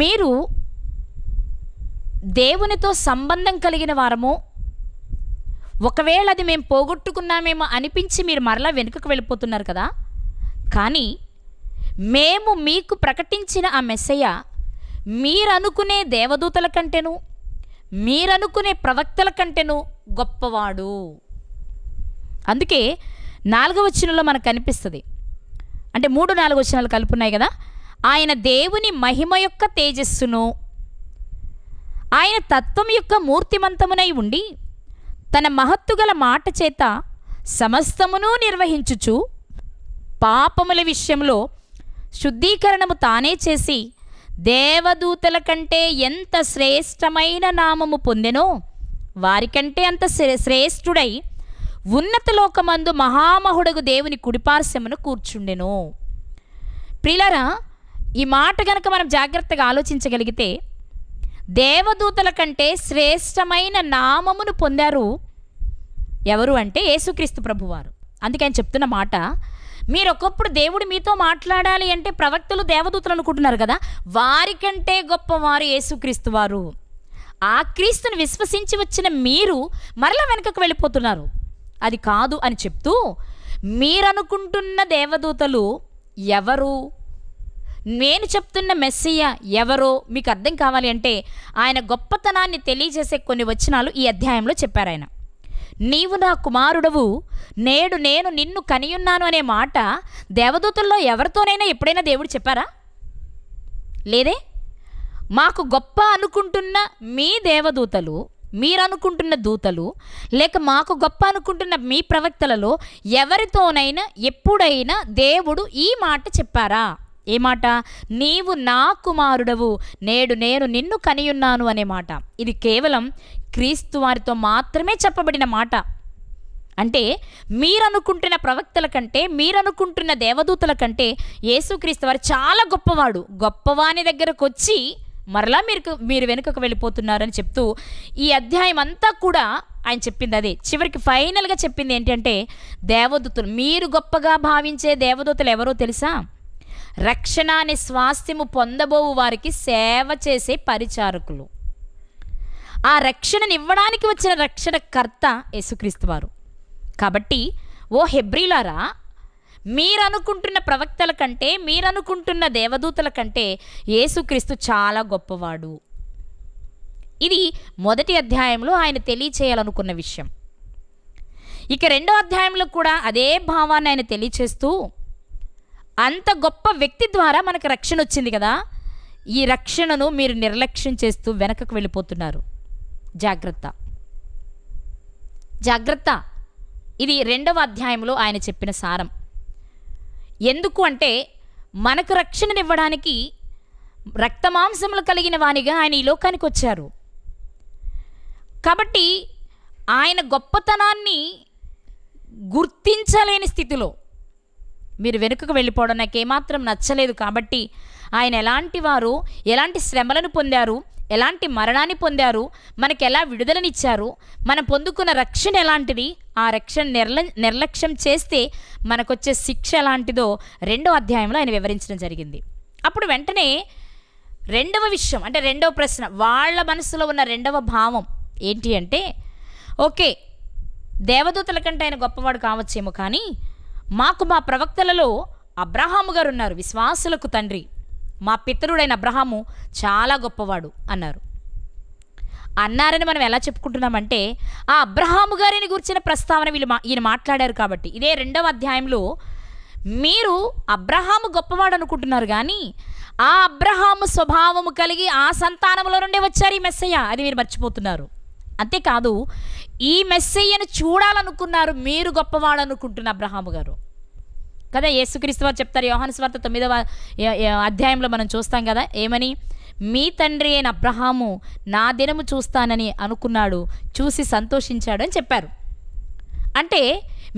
మీరు దేవునితో సంబంధం కలిగిన వారము, ఒకవేళ అది మేము పోగొట్టుకున్నామేమో అనిపించి మీరు మరలా వెనుకకు వెళ్ళిపోతున్నారు కదా. కానీ మేము మీకు ప్రకటించిన ఆ మెస్సయ్య మీరనుకునే దేవదూతల కంటేను మీరనుకునే ప్రవక్తల కంటేను గొప్పవాడు. అందుకే 4వ వచనంలో మనకు కనిపిస్తుంది, అంటే 3-4 వచనాలు కలుపున్నాయి కదా. ఆయన దేవుని మహిమ యొక్క తేజస్సును, ఆయన తత్వం యొక్క మూర్తిమంతమునై ఉండి తన మహత్తుగల మాట చేత సమస్తమును నిర్వహించుచు పాపముల విషయంలో శుద్ధీకరణము తానే చేసి దేవదూతల కంటే ఎంత శ్రేష్టమైన నామము పొందెనో వారికంటే అంత శ్రేష్ఠుడై ఉన్నత లోకమందు మహామహుడగు దేవుని కుడిపార్శ్వమున కూర్చుండెను. ప్రియులారా, ఈ మాట గనక మనం జాగ్రత్తగా ఆలోచించగలిగితే, దేవదూతల కంటే శ్రేష్టమైన నామమును పొందారు ఎవరు అంటే యేసుక్రీస్తు ప్రభువారు. అందుకే ఆయన చెప్తున్న మాట, మీరు ఒకప్పుడు దేవుడు మీతో మాట్లాడాలి అంటే ప్రవక్తలు దేవదూతలు అనుకుంటున్నారు కదా, వారికంటే గొప్పవారు యేసుక్రీస్తు వారు. ఆ క్రీస్తుని విశ్వసించి వచ్చిన మీరు మరలా వెనుకకు వెళ్ళిపోతున్నారు. అది కాదు అని చెప్తూ, మీరనుకుంటున్న దేవదూతలు ఎవరు, నేను చెప్తున్న మెస్సియా ఎవరో మీకు అర్థం కావాలి అంటే ఆయన గొప్పతనాన్ని తెలియజేసే కొన్ని వచనాలు ఈ అధ్యాయంలో చెప్పారు. ఆయన, నీవు నా కుమారుడవు, నేడు నేను నిన్ను కనియున్నాను అనే మాట దేవదూతల్లో ఎవరితోనైనా ఎప్పుడైనా దేవుడు చెప్పారా? లేదే. మాకు గొప్ప అనుకుంటున్న మీ దేవదూతలు, మీరనుకుంటున్న దూతలు, లేక మాకు గొప్ప అనుకుంటున్న మీ ప్రవక్తలలో ఎవరితోనైనా ఎప్పుడైనా దేవుడు ఈ మాట చెప్పారా? ఏ మాట? నీవు నా కుమారుడవు, నేడు నేను నిన్ను కనియున్నాను అనే మాట. ఇది కేవలం క్రీస్తు వారితో మాత్రమే చెప్పబడిన మాట. అంటే మీరనుకుంటున్న ప్రవక్తల కంటే, మీరనుకుంటున్న దేవదూతల కంటే యేసుక్రీస్తు వారు చాలా గొప్పవాడు. గొప్పవాని దగ్గరకు వచ్చి మరలా మీరు వెనుకకు వెళ్ళిపోతున్నారని చెప్తూ ఈ అధ్యాయం అంతా కూడా ఆయన చెప్పింది అదే. చివరికి ఫైనల్గా చెప్పింది ఏంటంటే, దేవదూతలు, మీరు గొప్పగా భావించే దేవదూతలు ఎవరో తెలుసా? రక్షణ అనే స్వాస్థ్యము పొందబోవు వారికి సేవ చేసే పరిచారకులు. ఆ రక్షణను ఇవ్వడానికి వచ్చిన రక్షణకర్త యేసుక్రీస్తు వారు. కాబట్టి ఓ హెబ్రీలారా, మీరనుకుంటున్న ప్రవక్తల కంటే, మీరనుకుంటున్న దేవదూతల కంటే యేసుక్రీస్తు చాలా గొప్పవాడు. ఇది మొదటి అధ్యాయంలో ఆయన తెలియచేయాలనుకున్న విషయం. ఇక రెండో అధ్యాయంలో కూడా అదే భావాన్ని ఆయన తెలియచేస్తూ, అంత గొప్ప వ్యక్తి ద్వారా మనకు రక్షణ వచ్చింది కదా, ఈ రక్షణను మీరు నిర్లక్ష్యం చేస్తూ వెనకకు వెళ్ళిపోతున్నారు. జాగ్రత్త, జాగ్రత్త. ఇది రెండవ అధ్యాయంలో ఆయన చెప్పిన సారం. ఎందుకు అంటే, మనకు రక్షణనివ్వడానికి రక్తమాంసములు కలిగిన వానిగా ఆయన ఈ లోకానికి వచ్చారు. కాబట్టి ఆయన గొప్పతనాన్ని గుర్తించలేని స్థితిలో, మీరు వెనుకకు వెళ్ళిపోవడం నాకు ఏమాత్రం నచ్చలేదు. కాబట్టి ఆయన ఎలాంటి వారు, ఎలాంటి శ్రమలను పొందారు, ఎలాంటి మరణాన్ని పొందారు, మనకు ఎలా విడుదలనిచ్చారు, మనం పొందుకున్న రక్షణ ఎలాంటిది, ఆ రక్షణ నిర్లక్ష్యం చేస్తే మనకొచ్చే శిక్ష ఎలాంటిదో 2వ అధ్యాయంలో ఆయన వివరించడం జరిగింది. అప్పుడు వెంటనే రెండవ విషయం, అంటే రెండవ ప్రశ్న, వాళ్ళ మనసులో ఉన్న రెండవ భావం ఏంటి అంటే, ఓకే దేవదూతల కంటే ఆయన గొప్పవాడు కావచ్చేమో, కానీ మాకు మా ప్రవక్తలలో అబ్రహాము గారు ఉన్నారు, విశ్వాసులకు తండ్రి, మా పితరుడైన అబ్రహాము చాలా గొప్పవాడు అన్నారని మనం ఎలా చెప్పుకుంటున్నామంటే, ఆ అబ్రహాము గారిని గురించిన ప్రస్తావన ఈయన మాట్లాడారు కాబట్టి. ఇదే 2వ అధ్యాయంలో మీరు అబ్రహాము గొప్పవాడు అనుకుంటున్నారు, కానీ ఆ అబ్రహాము స్వభావము కలిగి ఆ సంతానంలో నుండే వచ్చారు ఈ మెస్సయ్య, అది మీరు మర్చిపోతున్నారు. అంతేకాదు ఈ మెస్సయ్యను చూడాలనుకున్నారు మీరు గొప్పవాడు అనుకుంటున్న అబ్రహాము గారు కదా. యేసుక్రీస్తు వారు చెప్తారు, యోహాను సువార్త 9వ అధ్యాయంలో మనం చూస్తాం కదా, ఏమని, మీ తండ్రి అయిన అబ్రహాము నా దినము చూస్తానని అనుకున్నాడు, చూసి సంతోషించాడు అని చెప్పారు. అంటే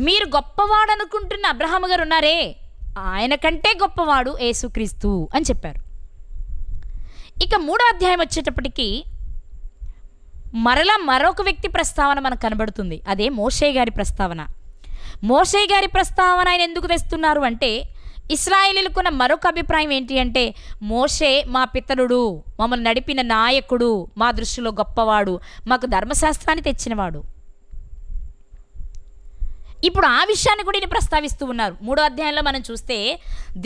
మీరు గొప్పవాడు అనుకుంటున్న అబ్రహాము గారు ఉన్నారే, ఆయన కంటే గొప్పవాడు యేసుక్రీస్తు అని చెప్పారు. ఇక 3వ అధ్యాయం వచ్చేటప్పటికి మరొక వ్యక్తి ప్రస్తావన మనకు కనబడుతుంది. అదే మోషే గారి ప్రస్తావన. మోషే గారి ప్రస్తావన ఆయన ఎందుకు తెస్తున్నారు అంటే, ఇశ్రాయేలీలకున్న మరొక అభిప్రాయం ఏంటి అంటే, మోషే మా పితరుడు, మమ్మల్ని నడిపిన నాయకుడు, మా దృష్టిలో గొప్పవాడు, మాకు ధర్మశాస్త్రాన్ని తెచ్చినవాడు. ఇప్పుడు ఆ విషయాన్ని కూడా ఈయన ప్రస్తావిస్తూ ఉన్నారు. 3వ అధ్యాయంలో మనం చూస్తే,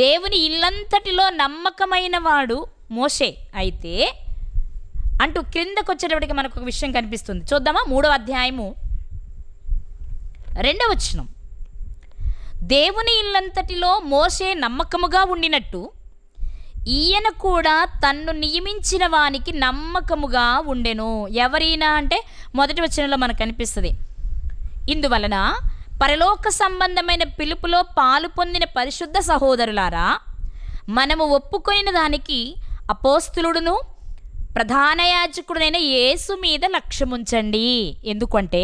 దేవుని ఇల్లంతటిలో నమ్మకమైన వాడు మోషే అయితే అంటూ క్రిందకు వచ్చేటప్పటికి మనకు ఒక విషయం కనిపిస్తుంది. చూద్దామా? 3వ అధ్యాయము 2వ వచనం, దేవుని ఇల్లంతటిలో మోషే నమ్మకముగా ఉండినట్టు ఈయన కూడా తన్ను నియమించిన వానికి నమ్మకముగా ఉండెను. ఎవరైనా అంటే 1వ వచనంలో మనకు కనిపిస్తుంది, ఇందువలన పరలోక సంబంధమైన పిలుపులో పాలు పొందిన పరిశుద్ధ సహోదరులారా, మనము ఒప్పుకొనిన దానికి అపోస్తులుడును ప్రధాన యాజకుడునైన యేసు మీద లక్ష్యముంచండి. ఎందుకంటే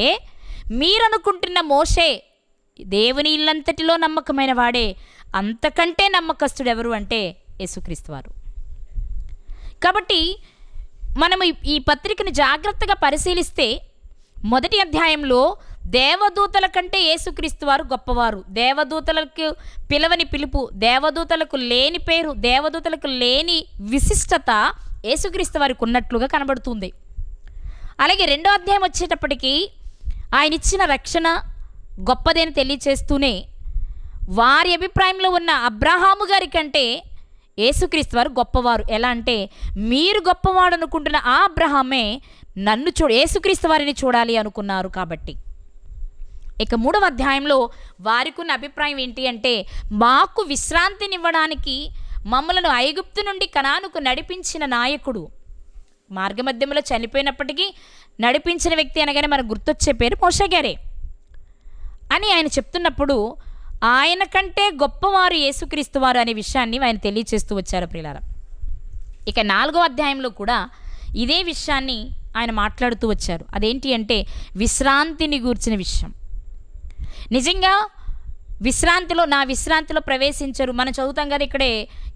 మీరనుకుంటున్న మోషే దేవుని ఇల్లంతటిలో నమ్మకమైన వాడే, అంతకంటే నమ్మకస్తుడు ఎవరు అంటే యేసుక్రీస్తు వారు. కాబట్టి మనము ఈ పత్రికను జాగ్రత్తగా పరిశీలిస్తే 1వ అధ్యాయంలో దేవదూతల కంటే యేసుక్రీస్తు వారు గొప్పవారు, దేవదూతలకు పిలవని పిలుపు, దేవదూతలకు లేని పేరు, దేవదూతలకు లేని విశిష్టత యేసుక్రీస్తు వారికి ఉన్నట్లుగా కనబడుతుంది. అలాగే 2వ అధ్యాయం వచ్చేటప్పటికి ఆయన ఇచ్చిన రక్షణ గొప్పదని తెలియచేస్తూనే, వారి అభిప్రాయంలో ఉన్న అబ్రహాము గారి కంటే యేసుక్రీస్తు వారు గొప్పవారు. ఎలా అంటే, మీరు గొప్పవాడు అనుకుంటున్న ఆ అబ్రహామే నన్ను యేసుక్రీస్తు వారిని చూడాలి అనుకున్నారు కాబట్టి. ఇక 3వ అధ్యాయంలో వారికి ఉన్న అభిప్రాయం ఏంటి అంటే, మాకు విశ్రాంతినివ్వడానికి మమ్మలను ఐగుప్తు నుండి కనానుకు నడిపించిన నాయకుడు, మార్గమధ్యంలో చనిపోయినప్పటికీ నడిపించిన వ్యక్తి అనగానే మనకు గుర్తొచ్చే పేరు మోషే గారే అని ఆయన చెప్తున్నప్పుడు, ఆయన కంటే గొప్పవారు యేసుక్రీస్తు వారు అనే విషయాన్ని ఆయన తెలియచేస్తూ వచ్చారు ప్రియులారా. ఇక 4వ అధ్యాయంలో కూడా ఇదే విషయాన్ని ఆయన మాట్లాడుతూ వచ్చారు. అదేంటి అంటే, విశ్రాంతిని గూర్చిన విషయం. నిజంగా నా విశ్రాంతిలో ప్రవేశించరు. మనం చదువుతాం కదా, ఇక్కడే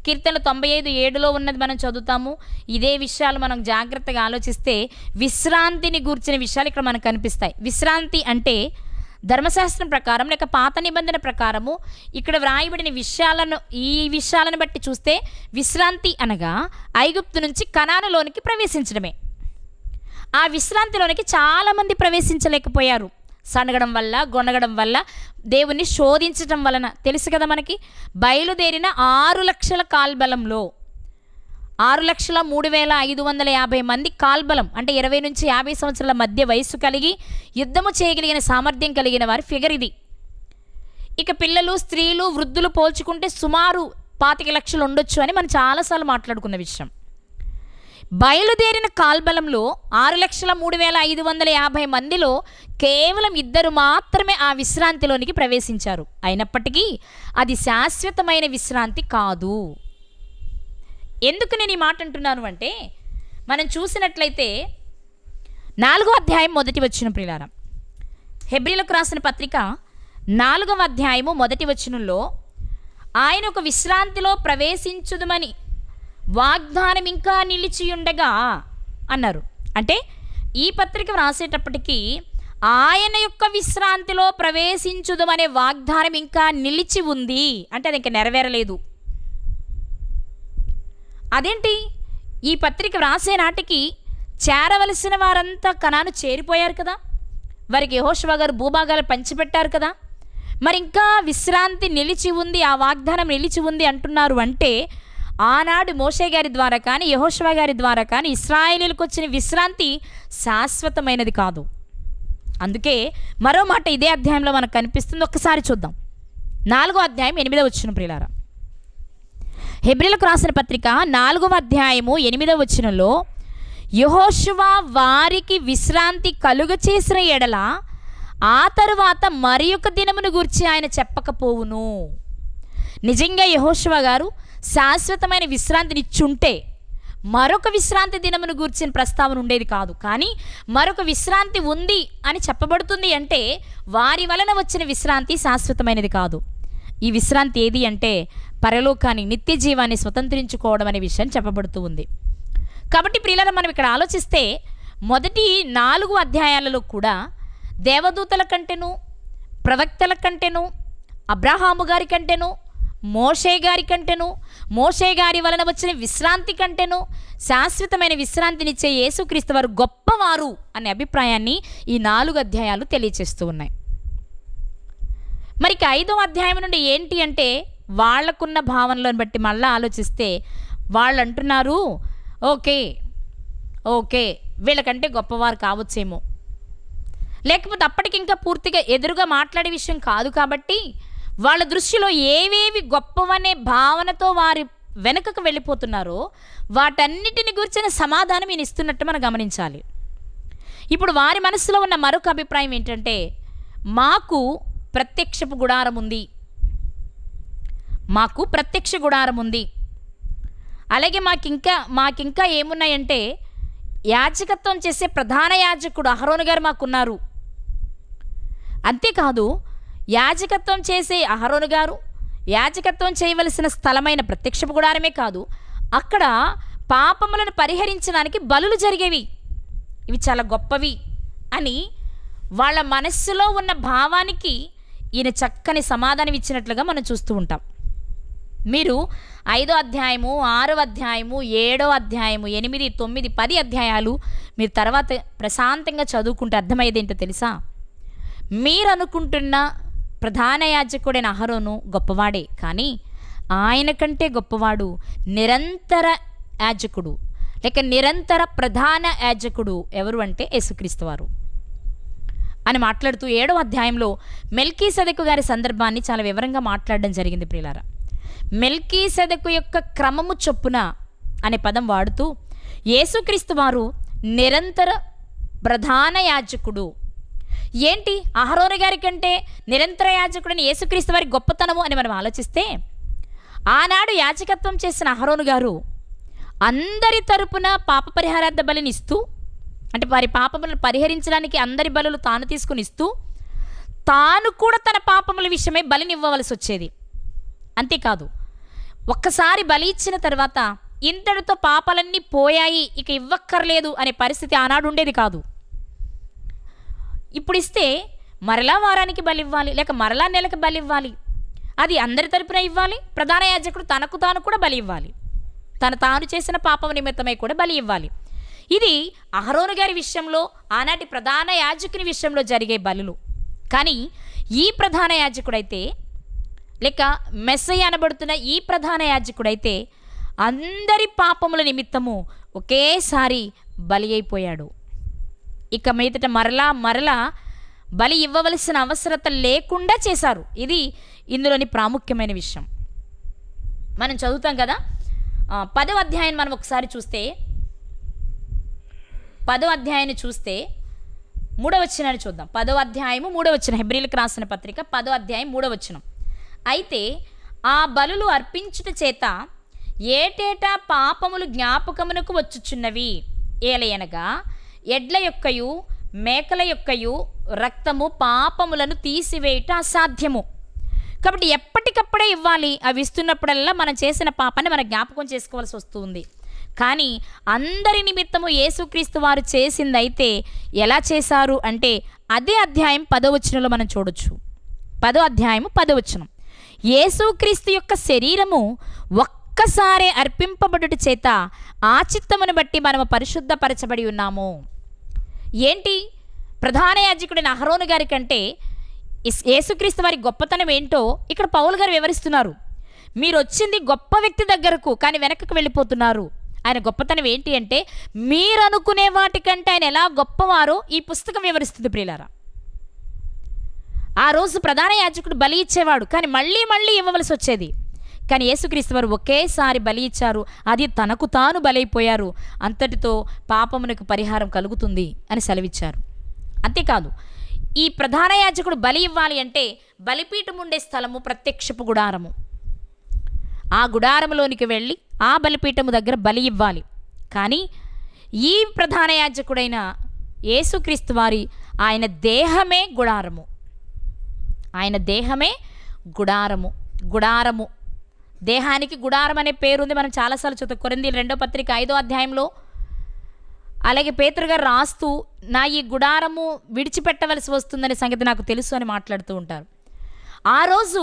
కీర్తనలు 95:7 ఉన్నది మనం చదువుతాము. ఇదే విషయాలు మనం జాగ్రత్తగా ఆలోచిస్తే విశ్రాంతిని గూర్చిన విషయాలు ఇక్కడ మనకు కనిపిస్తాయి. విశ్రాంతి అంటే ధర్మశాస్త్రం ప్రకారం లేక పాత నిబంధన ప్రకారము ఇక్కడ వ్రాయబడిన ఈ విషయాలను బట్టి చూస్తే విశ్రాంతి అనగా ఐగుప్తు నుంచి కనానులోనికి ప్రవేశించడమే. ఆ విశ్రాంతిలోనికి చాలామంది ప్రవేశించలేకపోయారు. సనగడం వల్ల, గొనగడం వల్ల, దేవుణ్ణి శోధించడం వలన. తెలుసు కదా మనకి, బయలుదేరిన 6 లక్షల కాల్బలంలో 6,03,550 మంది కాల్బలం, అంటే 20 నుంచి 50 సంవత్సరాల మధ్య వయస్సు కలిగి యుద్ధము చేయగలిగిన సామర్థ్యం కలిగిన వారి ఫిగర్ ఇది. ఇక పిల్లలు, స్త్రీలు, వృద్ధులు పోల్చుకుంటే సుమారు 25 లక్షలు ఉండొచ్చు అని మనం చాలాసార్లు మాట్లాడుకున్న విషయం. బయలుదేరిన కాల్బలంలో 6,03,550 మందిలో కేవలం 2 మాత్రమే ఆ విశ్రాంతిలోనికి ప్రవేశించారు. అయినప్పటికీ అది శాశ్వతమైన విశ్రాంతి కాదు. ఎందుకు నేను ఈ మాట అంటున్నాను అంటే, మనం చూసినట్లయితే 4వ అధ్యాయం 1వ వచనం ప్రియులారా, హెబ్రీలకు రాసిన పత్రిక 4వ అధ్యాయము 1వ వచనంలో ఆయన ఒక విశ్రాంతిలో ప్రవేశించుదుమని వాగ్దానం ఇంకా నిలిచియుండగా అన్నారు. అంటే ఈ పత్రిక వ్రాసేటప్పటికీ ఆయన యొక్క విశ్రాంతిలో ప్రవేశించుదమనే వాగ్దానం ఇంకా నిలిచి ఉంది, అంటే అది ఇంకా నెరవేరలేదు. అదేంటి? ఈ పత్రిక వ్రాసే నాటికి చేరవలసిన వారంతా కనాను చేరిపోయారు కదా, వారికి యెహోషువ గారు భూభాగాలు పంచిపెట్టారు కదా, మరి ఇంకా విశ్రాంతి నిలిచి ఉంది, ఆ వాగ్దానం నిలిచి ఉంది అంటున్నారు. అంటే ఆనాడు మోషే గారి ద్వారా కానీ యెహోషువ గారి ద్వారా కానీ ఇశ్రాయేలీయులకు వచ్చిన విశ్రాంతి శాశ్వతమైనది కాదు. అందుకే మరో మాట ఇదే అధ్యాయంలో మనకు కనిపిస్తుంది. ఒక్కసారి చూద్దాం. 4వ అధ్యాయం 8వ వచనం ప్రియులారా. హెబ్రీలకు రాసిన పత్రిక 4వ అధ్యాయము 8వ వచనంలో యెహోషువ వారికి విశ్రాంతి కలుగ చేసిన ఎడల ఆ తరువాత మరి ఒక దినమును గూర్చి ఆయన చెప్పకపోవును. నిజంగా యెహోషువ గారు శాశ్వతమైన విశ్రాంతిని ఇచ్చుంటే మరొక విశ్రాంతి దినమును గూర్చిన ప్రస్తావన ఉండేది కాదు. కానీ మరొక విశ్రాంతి ఉంది అని చెప్పబడుతుంది. అంటే వారి వలన వచ్చిన విశ్రాంతి శాశ్వతమైనది కాదు. ఈ విశ్రాంతి ఏది అంటే పరలోకాన్ని, నిత్య జీవాన్ని స్వతంత్రించుకోవడం అనే విషయం చెప్పబడుతూ ఉంది. కాబట్టి ప్రియులారా, మనం ఇక్కడ ఆలోచిస్తే మొదటి 4 అధ్యాయాలలో కూడా దేవదూతల కంటేను, ప్రవక్తల కంటేను, అబ్రహాము గారి కంటేను, మోషే గారి కంటేను, మోషే గారి వలన వచ్చిన విశ్రాంతి కంటేను శాశ్వతమైన విశ్రాంతినిచ్చే యేసుక్రీస్తు వారు గొప్పవారు అనే అభిప్రాయాన్ని ఈ 4 అధ్యాయాలు తెలియచేస్తూ ఉన్నాయి. మరి 5వ అధ్యాయం నుండి ఏంటి అంటే వాళ్లకున్న భావనలను బట్టి మళ్ళీ ఆలోచిస్తే వాళ్ళు అంటున్నారు, ఓకే వీళ్ళకంటే గొప్పవారు కావచ్చేమో, లేకపోతే అప్పటికి ఇంకా పూర్తిగా ఎదురుగా మాట్లాడే విషయం కాదు కాబట్టి వాళ్ళ దృష్టిలో ఏవేవి గొప్పవనే భావనతో వారి వెనుకకు వెళ్ళిపోతున్నారో వాటన్నిటిని గురించిన సమాధానం ఈయన ఇస్తున్నట్టు మనం గమనించాలి. ఇప్పుడు వారి మనసులో ఉన్న మరొక అభిప్రాయం ఏంటంటే మాకు ప్రత్యక్షపు గుడారం ఉంది, మాకు ప్రత్యక్ష గుడారం ఉంది, అలాగే మాకింకా ఏమున్నాయంటే యాజకత్వం చేసే ప్రధాన యాజకుడు అహరోను గారు మాకున్నారు. అంతేకాదు యాజకత్వం చేసే అహరోను గారు యాజకత్వం చేయవలసిన స్థలమైన ప్రత్యక్షపు గుడారమే కాదు, అక్కడ పాపములను పరిహరించడానికి బలులు జరిగేవి, ఇవి చాలా గొప్పవి అని వాళ్ళ మనస్సులో ఉన్న భావానికి ఈయన చక్కని సమాధానం ఇచ్చినట్లుగా మనం చూస్తూ ఉంటాం. మీరు 5వ అధ్యాయము, 6వ అధ్యాయము, 7వ అధ్యాయము, 8, 9, 10 అధ్యాయాలు మీరు తర్వాత ప్రశాంతంగా చదువుకుంటే అర్థమయ్యేది ఏంటో తెలుసా? మీరు అనుకుంటున్న ప్రధాన యాజకుడైన అహరోను గొప్పవాడే, కానీ ఆయన కంటే గొప్పవాడు నిరంతర యాజకుడు లేక నిరంతర ప్రధాన యాజకుడు ఎవరు అంటే యేసుక్రీస్తు వారు అని మాట్లాడుతూ 7వ అధ్యాయంలో మెల్కీసెదెకు గారి సందర్భాన్ని చాలా వివరంగా మాట్లాడడం జరిగింది. ప్రియులారా, మెల్కీసెదెకు యొక్క క్రమము చొప్పున అనే పదం వాడుతూ యేసుక్రీస్తు వారు నిరంతర ప్రధాన యాజకుడు. ఏంటి అహరోను గారి కంటే నిరంతర యాజకుడని యేసుక్రీస్తు వారి గొప్పతనము అని మనం ఆలోచిస్తే, ఆనాడు యాజకత్వం చేసిన అహరోను గారు అందరి తరపున పాప పరిహారార్థ బలిని ఇస్తూ, అంటే వారి పాపములను పరిహరించడానికి అందరి బలులు తాను తీసుకుని ఇస్తూ, తాను కూడా తన పాపముల విషయమై బలిని ఇవ్వవలసి వచ్చేది. అంతేకాదు ఒక్కసారి బలి ఇచ్చిన తర్వాత ఇంతటితో పాపాలన్నీ పోయాయి, ఇక ఇవ్వక్కర్లేదు అనే పరిస్థితి ఆనాడు ఉండేది కాదు. ఇప్పుడు ఇస్తే మరలా వారానికి బలి ఇవ్వాలి, లేక మరలా నెలకు బలి ఇవ్వాలి, అది అందరి తరపున ఇవ్వాలి. ప్రధాన యాజకుడు తనకు తాను కూడా బలి ఇవ్వాలి, తాను చేసిన పాపం నిమిత్తమై కూడా బలి ఇవ్వాలి. ఇది అహరోను గారి విషయంలో, ఆనాటి ప్రధాన యాజకుని విషయంలో జరిగే బలులు. కానీ ఈ ప్రధాన యాజకుడైతే, లేక మెస్సయ్య అనబడుతున్న ఈ ప్రధాన యాజకుడైతే అందరి పాపముల నిమిత్తము ఒకేసారి బలి అయిపోయాడు. ఇక మీదట మరలా బలి ఇవ్వవలసిన అవసరత లేకుండా చేశారు. ఇది ఇందులోని ప్రాముఖ్యమైన విషయం. మనం చదువుతాం కదా, 10వ అధ్యాయం మనం ఒకసారి చూస్తే, 10వ అధ్యాయాన్ని చూస్తే 3వ వచనాన్ని చూద్దాం. 10వ అధ్యాయము 3వ వచనం, హెబ్రీలకు రాసిన పత్రిక 10వ అధ్యాయం 3వ వచనం. అయితే ఆ బలులు అర్పించుట చేత ఏటేటా పాపములు జ్ఞాపకమునకు వచ్చుచున్నవి, ఏలయనగా ఎడ్ల యొక్కయు మేకల యొక్కయు రక్తము పాపములను తీసివేయుట అసాధ్యము, కాబట్టి ఎప్పటికప్పుడే ఇవ్వాలి. అవి ఇస్తున్నప్పుడల్లా మనం చేసిన పాపాన్ని మనం జ్ఞాపకం చేసుకోవాల్సి వస్తుంది. కానీ అందరి నిమిత్తము యేసుక్రీస్తు వారు చేసిందైతే ఎలా చేశారు అంటే అదే అధ్యాయం 10వ వచనంలో మనం చూడొచ్చు. 10వ అధ్యాయము 10వ వచనం, యేసుక్రీస్తు యొక్క శరీరము ఒక్కసారే అర్పింపబడుట చేత ఆ చిత్తమును బట్టి మనము పరిశుద్ధపరచబడి ఉన్నాము. ఏంటి? ప్రధాన యాజకుడైన అహరోను గారి కంటే యేసుక్రీస్తు వారి గొప్పతనం ఏంటో ఇక్కడ పౌలు గారు వివరిస్తున్నారు. మీరు వచ్చింది గొప్ప వ్యక్తి దగ్గరకు, కానీ వెనక్కి వెళ్ళిపోతున్నారు. ఆయన గొప్పతనం ఏంటి అంటే మీరు అనుకునే వాటికంటే ఆయన ఎలా గొప్పవారో ఈ పుస్తకం వివరిస్తుంది ప్రియులారా. ఆ రోజు ప్రధాన యాజకుడు బలి ఇచ్చేవాడు, కానీ మళ్ళీ మళ్ళీ ఇవ్వవలసి వచ్చేది. కానీ యేసుక్రీస్తు వారు ఒకేసారి బలి ఇచ్చారు, అది తనకు తాను బలైపోయారు. అంతటితో పాపమునకు పరిహారం కలుగుతుంది అని సెలవిచ్చారు. అంతేకాదు, ఈ ప్రధాన యాజకుడు బలి ఇవ్వాలి అంటే బలిపీఠం ఉండే స్థలము ప్రత్యక్షపు గుడారము. ఆ గుడారములోనికి వెళ్ళి ఆ బలిపీఠము దగ్గర బలి ఇవ్వాలి. కానీ ఈ ప్రధాన యాజకుడైన యేసుక్రీస్తు వారి ఆయన దేహమే గుడారము. ఆయన దేహమే గుడారము. గుడారము దేహానికి గుడారం అనే పేరుంది. మనం చాలాసార్లు చదువుతాం. కొరింథీయుల 2వ పత్రిక 5వ అధ్యాయంలో, అలాగే పేతురు గారు రాస్తూ నా ఈ గుడారము విడిచిపెట్టవలసి వస్తుందనే సంగతి నాకు తెలుసు అని మాట్లాడుతూ ఉంటారు. ఆ రోజు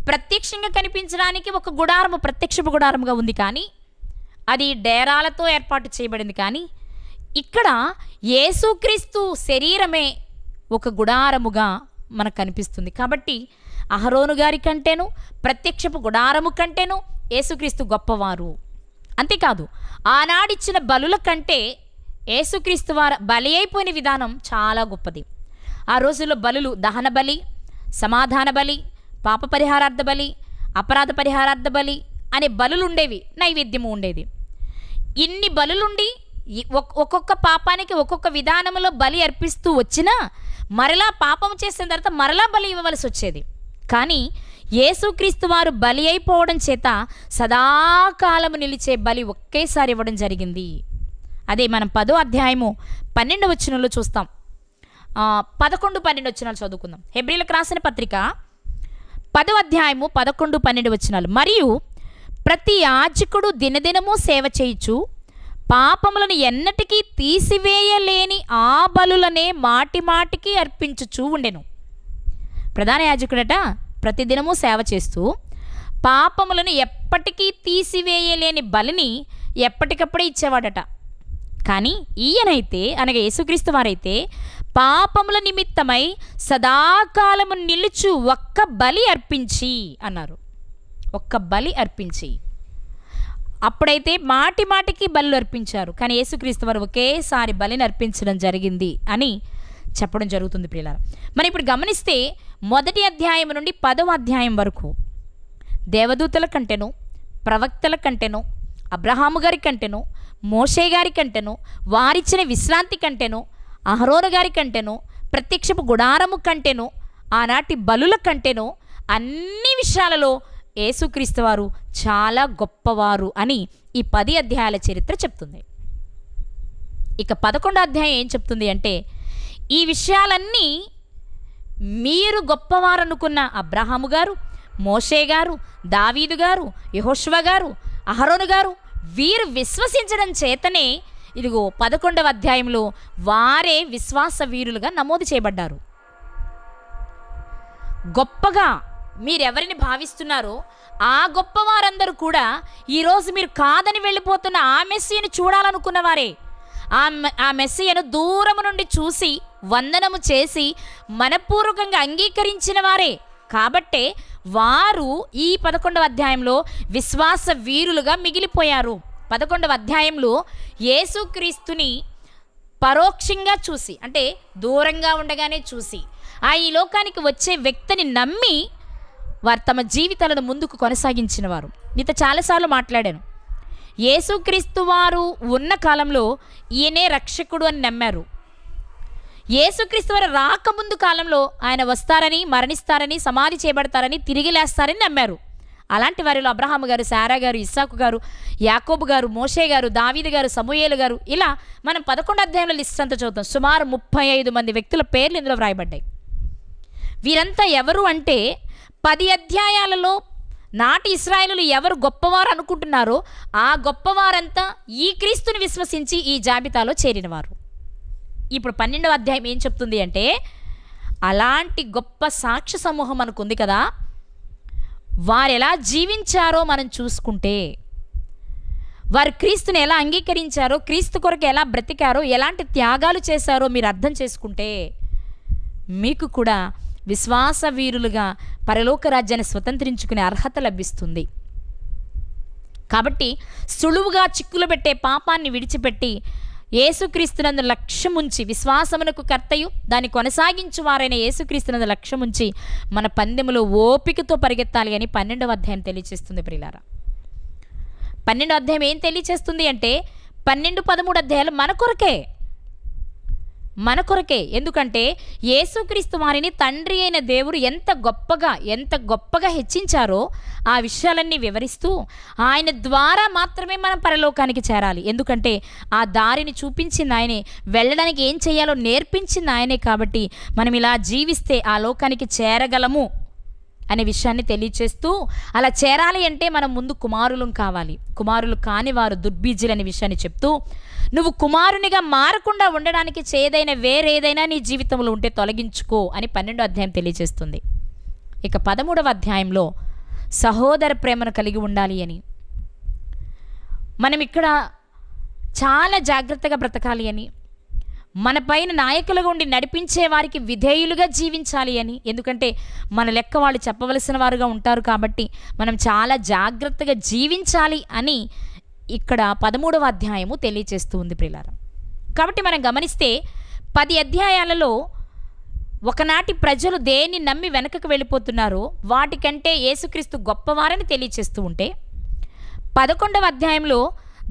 ప్రత్యక్షంగా కనిపించడానికి ఒక గుడారము ప్రత్యక్షపు గుడారముగా ఉంది, కానీ అది డేరాలతో ఏర్పాటు చేయబడింది. కానీ ఇక్కడ యేసుక్రీస్తు శరీరమే ఒక గుడారముగా మనకు కనిపిస్తుంది. కాబట్టి అహరోను గారి కంటేను ప్రత్యక్షపు గుడారము కంటేను యేసుక్రీస్తు గొప్పవారు. అంతేకాదు, ఆనాడిచ్చిన బలుల కంటే యేసుక్రీస్తు వారు బలి అయిపోయిన విధానం చాలా గొప్పది. ఆ రోజుల్లో బలులు దహన బలి, సమాధాన బలి, పాప పరిహారార్థ బలి, అపరాధ పరిహారార్థ బలి అనే బలులు ఉండేవి, నైవేద్యము ఉండేది. ఇన్ని బలులుండి ఒక్కొక్క పాపానికి ఒక్కొక్క విధానంలో బలి అర్పిస్తూ వచ్చినా మరలా పాపం చేసిన తర్వాత మరలా బలి ఇవ్వవలసి వచ్చేది. కానీ యేసుక్రీస్తు వారు బలి అయిపోవడం చేత సదాకాలము నిలిచే బలి ఒకేసారి ఇవ్వడం జరిగింది. అదే మనం 10వ అధ్యాయము 12వ వచనంలో చూస్తాం. 11, 12 వచనాలు చదువుకుందాం. హెబ్రీయులకు రాసిన పత్రిక 10వ అధ్యాయము 11, 12 వచనాలు. మరియు ప్రతి యాజకుడు దినదినము సేవ చేయుచు పాపములను ఎన్నటికీ తీసివేయలేని ఆ బలులనే మాటి మాటికి అర్పించుచూ ఉండెను. ప్రధాన యాజకుడట ప్రతిదినము సేవ చేస్తూ పాపములను ఎప్పటికీ తీసివేయలేని బలిని ఎప్పటికప్పుడే ఇచ్చేవాడట. కానీ ఈయనైతే అనగా యేసుక్రీస్తు వారైతే పాపముల నిమిత్తమై సదాకాలము నిలుచు ఒక్క బలి అర్పించి అన్నారు. ఒక్క బలి అర్పించి. అప్పుడైతే మాటి మాటికి బలులు అర్పించారు, కానీ యేసుక్రీస్తు వారు ఒకేసారి బలిని అర్పించడం జరిగింది అని చెప్పడం జరుగుతుంది ప్రియులారా. మరి ఇప్పుడు గమనిస్తే 1వ అధ్యాయం నుండి 10వ అధ్యాయం వరకు దేవదూతల కంటెను, ప్రవక్తల కంటెను, అబ్రహాము గారి కంటెను, మోషే గారి కంటెను, వారిచ్చిన విశ్రాంతి కంటెను, అహరోను గారి కంటెను, ప్రత్యక్షపు గుడారము కంటెను, ఆనాటి బలుల కంటెను, అన్ని విషయాలలో యేసుక్రీస్తు వారు చాలా గొప్పవారు అని ఈ 10 అధ్యాయాల చరిత్ర చెప్తుంది. ఇక 11వ అధ్యాయం ఏం చెప్తుంది అంటే ఈ విషయాలన్నీ మీరు గొప్పవారు అనుకున్న అబ్రహాము గారు, మోషే గారు, దావీదు గారు, యెహోషువ గారు, అహరోను గారు వీరు విశ్వసించడం చేతనే ఇదిగో 11వ అధ్యాయంలో వారే విశ్వాస వీరులుగా నమోదు చేయబడ్డారు. గొప్పగా మీరెవరిని భావిస్తున్నారో ఆ గొప్పవారందరూ కూడా ఈరోజు మీరు కాదని వెళ్ళిపోతున్న ఆ మెస్సీని చూడాలనుకున్న వారే. ఆ మెస్సీయను దూరము నుండి చూసి వందనము చేసి మనపూర్వకంగా అంగీకరించిన వారే. కాబట్టే వారు ఈ 11వ అధ్యాయంలో విశ్వాస వీరులుగా మిగిలిపోయారు. 11వ అధ్యాయంలో యేసుక్రీస్తుని పరోక్షంగా చూసి, అంటే దూరంగా ఉండగానే చూసి ఈ లోకానికి వచ్చే వ్యక్తిని నమ్మి వారు తమ జీవితాలను ముందుకు కొనసాగించిన వారు. మీతో చాలాసార్లు మాట్లాడాను. యేసుక్రీస్తు వారు ఉన్న కాలంలో ఈయనే రక్షకుడు అని నమ్మారు. యేసుక్రీస్తు వారు రాకముందు కాలంలో ఆయన వస్తారని, మరణిస్తారని, సమాధి చేయబడతారని, తిరిగి లేస్తారని నమ్మారు. అలాంటి వారిలో అబ్రహాము గారు, శారా గారు, ఇస్సాకు గారు, యాకోబు గారు, మోషే గారు, దావీదు గారు, సమూయేలు గారు, ఇలా మనం 11వ అధ్యాయంలో లిస్ట్ అంతా చదువుతాం. సుమారు 35 మంది వ్యక్తుల పేర్లు ఇందులో వ్రాయబడ్డాయి. వీరంతా ఎవరు అంటే 10 అధ్యాయాలలో నాటి ఇశ్రాయేలులు ఎవరు గొప్పవారు అనుకుంటున్నారో ఆ గొప్పవారంతా ఈ క్రీస్తుని విశ్వసించి ఈ జాబితాలో చేరినవారు. ఇప్పుడు 12వ అధ్యాయం ఏం చెప్తుంది అంటే, అలాంటి గొప్ప సాక్ష్య సమూహం మనకుంది కదా, వారు ఎలా జీవించారో మనం చూసుకుంటే, వారు క్రీస్తుని ఎలా అంగీకరించారో, క్రీస్తు కొరకు ఎలా బ్రతికారో, ఎలాంటి త్యాగాలు చేశారో మీరు అర్థం చేసుకుంటే మీకు కూడా విశ్వాస వీరులుగా పరలోక రాజ్యాన్ని స్వతంత్రించుకునే అర్హత లభిస్తుంది. కాబట్టి సులువుగా చిక్కులు పెట్టే పాపాన్ని విడిచిపెట్టి యేసుక్రీస్తునందు లక్ష్యముంచి, విశ్వాసమునకు కర్తయు దాన్ని కొనసాగించువారైన యేసుక్రీస్తునందు లక్ష్యముంచి మన పందెములో ఓపికతో పరిగెత్తాలి అని 12వ అధ్యాయం తెలియచేస్తుంది ప్రియులారా. 12వ అధ్యాయం ఏం తెలియచేస్తుంది అంటే 12, 13 అధ్యాయాలు మన కొరకే. ఎందుకంటే యేసుక్రీస్తు వారిని తండ్రి అయిన దేవుడు ఎంత గొప్పగా హెచ్చించారో ఆ విషయాలన్నీ వివరిస్తూ ఆయన ద్వారా మాత్రమే మనం పరలోకానికి చేరాలి. ఎందుకంటే ఆ దారిని చూపించింది ఆయనే, వెళ్ళడానికి ఏం చేయాలో నేర్పించింది ఆయనే. కాబట్టి మనం ఇలా జీవిస్తే ఆ లోకానికి చేరగలము అనే విషయాన్ని తెలియచేస్తూ, అలా చేరాలి అంటే మనం ముందు కుమారులం కావాలి. కుమారులు కాని వారు దుర్బీజులు అనే విషయాన్ని చెప్తూ, నువ్వు కుమారునిగా మారకుండా ఉండడానికి చేదైన వేరేదైనా నీ జీవితంలో ఉంటే తొలగించుకో అని 12వ అధ్యాయం తెలియజేస్తుంది. ఇక 13వ అధ్యాయంలో సహోదర ప్రేమను కలిగి ఉండాలి అని, మనం ఇక్కడ చాలా జాగ్రత్తగా బ్రతకాలి అని, మన పైన నాయకులుగా ఉండి నడిపించే వారికి విధేయులుగా జీవించాలి అని. ఎందుకంటే మన లెక్క వాళ్ళు చెప్పవలసిన వారుగా ఉంటారు కాబట్టి మనం చాలా జాగ్రత్తగా జీవించాలి అని ఇక్కడ 13వ అధ్యాయము తెలియచేస్తూ ఉంది ప్రియులారా. కాబట్టి మనం గమనిస్తే 10 అధ్యాయాలలో ఒకనాటి ప్రజలు దేన్ని నమ్మి వెనకకు వెళ్ళిపోతున్నారో వాటికంటే యేసుక్రీస్తు గొప్పవారని తెలియచేస్తూ ఉంటే, 11వ అధ్యాయంలో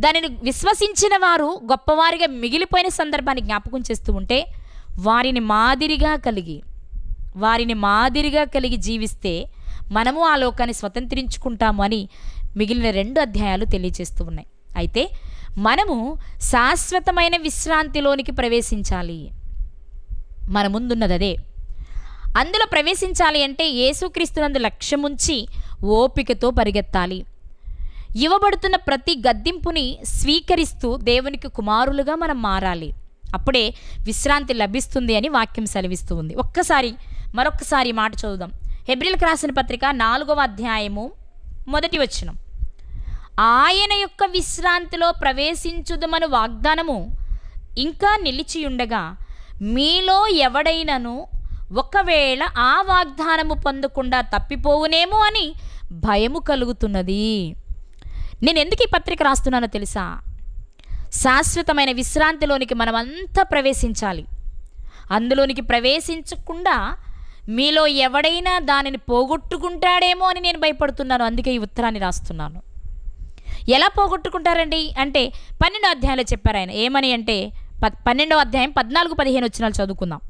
దానిని విశ్వసించిన వారు గొప్పవారిగా మిగిలిపోయిన సందర్భాన్ని జ్ఞాపకం చేస్తూ ఉంటే, వారిని మాదిరిగా కలిగి జీవిస్తే మనము ఆ లోకాన్ని స్వతంత్రించుకుంటాము అని మిగిలిన 2 అధ్యాయాలు తెలియజేస్తూ ఉన్నాయి. అయితే మనము శాశ్వతమైన విశ్రాంతిలోనికి ప్రవేశించాలి. మన ముందున్నది అదే. అందులో ప్రవేశించాలి అంటే యేసుక్రీస్తునందు లక్ష్యముంచి ఓపికతో పరిగెత్తాలి. ఇవ్వబడుతున్న ప్రతి గద్దింపుని స్వీకరిస్తూ దేవునికి కుమారులుగా మనం మారాలి. అప్పుడే విశ్రాంతి లభిస్తుంది అని వాక్యం సెలవిస్తూ ఉంది. మరొక్కసారి మాట చదువుదాం. హెబ్రీయులకు రాసిన పత్రిక 4వ అధ్యాయము 1వ వచనం. ఆయన యొక్క విశ్రాంతిలో ప్రవేశించుదమను వాగ్దానము ఇంకా నిలిచియుండగా మీలో ఎవడైనను ఒకవేళ ఆ వాగ్దానము పొందకుండా తప్పిపోవునేమో అని భయము కలుగుతున్నది. నేను ఎందుకు ఈ పత్రిక రాస్తున్నానో తెలుసా? శాశ్వతమైన విశ్రాంతిలోనికి మనమంతా ప్రవేశించాలి. అందులోనికి ప్రవేశించకుండా మీలో ఎవడైనా దానిని పోగొట్టుకుంటాడేమో అని నేను భయపడుతున్నాను. అందుకే ఈ ఉత్తరాన్ని రాస్తున్నాను. ఎలా పోగొట్టుకుంటారండి అంటే 12వ అధ్యాయంలో చెప్పారు ఆయన. ఏమని అంటే 12వ అధ్యాయం 14, 15 వచనాలు చదువుకుందాం.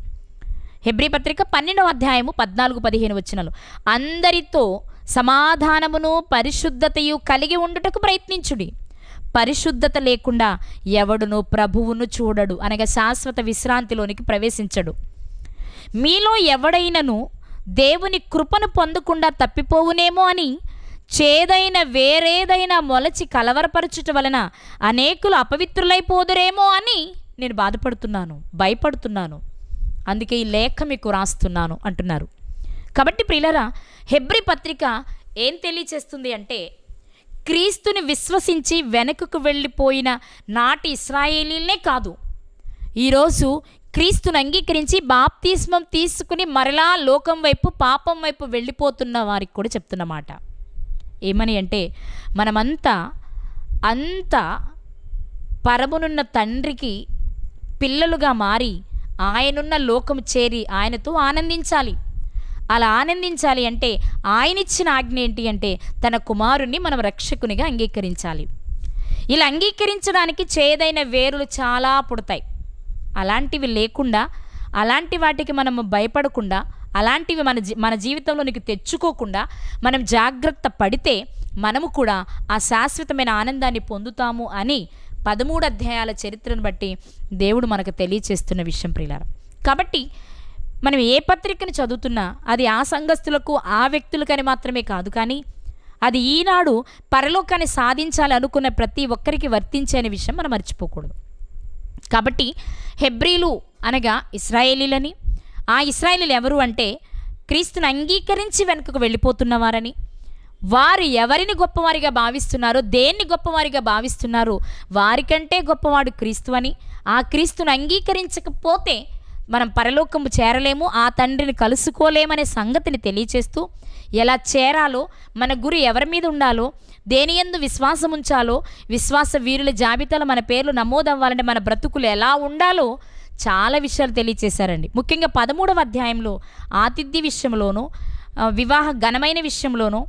హెబ్రీ పత్రిక 12వ అధ్యాయము 14, 15 వచనాలు. అందరితో సమాధానమును పరిశుద్ధతయు కలిగి ఉండుటకు ప్రయత్నించుడి. పరిశుద్ధత లేకుండా ఎవడును ప్రభువును చూడడు, అనగా శాశ్వత విశ్రాంతిలోనికి ప్రవేశించడు. మీలో ఎవడైనను దేవుని కృపను పొందకుండా తప్పిపోవునేమో అని చేదైన వేరేదైనా మొలచి కలవరపరచుట వలన అనేకులు అపవిత్రులైపోదురేమో అని నేను భయపడుతున్నాను. అందుకే ఈ లేఖ మీకు రాస్తున్నాను అంటున్నారు. కాబట్టి ప్రియులారా, హెబ్రీ పత్రిక ఏం తెలియచేస్తుంది అంటే, క్రీస్తుని విశ్వసించి వెనుకకు వెళ్ళిపోయిన నాటి ఇశ్రాయేలీలనే కాదు, ఈరోజు క్రీస్తుని అంగీకరించి బాప్తిస్మం తీసుకుని మరలా లోకం వైపు, పాపం వైపు వెళ్ళిపోతున్న వారికి కూడా చెప్తున్నమాట. ఏమని అంటే, మనమంతా పరమునున్న తండ్రికి పిల్లలుగా మారి ఆయనున్న లోకము చేరి ఆయనతో ఆనందించాలి. అలా ఆనందించాలి అంటే ఆయన ఇచ్చిన ఆజ్ఞ ఏంటి అంటే, తన కుమారుణ్ణి మనం రక్షకునిగా అంగీకరించాలి. ఇలా అంగీకరించడానికి చేదైన వేరులు చాలా పుడతాయి. అలాంటివి లేకుండా, అలాంటి వాటికి మనము భయపడకుండా, అలాంటివి మన జీవితంలోనికి తెచ్చుకోకుండా మనం జాగ్రత్త పడితే మనము కూడా ఆ శాశ్వతమైన ఆనందాన్ని పొందుతాము అని 13 అధ్యాయాల చరిత్రను బట్టి దేవుడు మనకు తెలియచేస్తున్న విషయం ప్రియులారా. కాబట్టి మనం ఏ పత్రికను చదువుతున్నా అది ఆ సంఘస్థులకు, ఆ వ్యక్తులకని మాత్రమే కాదు, కానీ అది ఈనాడు పరలోకాన్ని సాధించాలి అనుకున్న ప్రతి ఒక్కరికి వర్తించే అనే విషయం మనం మర్చిపోకూడదు. కాబట్టి హెబ్రీలు అనగా ఇశ్రాయేలీలని, ఆ ఇశ్రాయేలీలు ఎవరు అంటే క్రీస్తుని అంగీకరించి వెనుకకు వెళ్ళిపోతున్నవారని, వారు ఎవరిని గొప్పవారిగా భావిస్తున్నారో, దేన్ని గొప్పవారిగా భావిస్తున్నారో వారికంటే గొప్పవాడు క్రీస్తు అని, ఆ క్రీస్తును అంగీకరించకపోతే మనం పరలోకము చేరలేము, ఆ తండ్రిని కలుసుకోలేమనే సంగతిని తెలియచేస్తూ, ఎలా చేరాలో, మన గురి ఎవరి మీద ఉండాలో, దేని యందు విశ్వాసం ఉంచాలో, విశ్వాస వీరుల జాబితాలో మన పేర్లు నమోదవ్వాలంటే మన బ్రతుకులు ఎలా ఉండాలో చాలా విషయాలు తెలియచేశారండి. ముఖ్యంగా 13వ అధ్యాయంలో ఆతిథ్య విషయంలోనూ, వివాహ ఘనమైన విషయంలోనూ,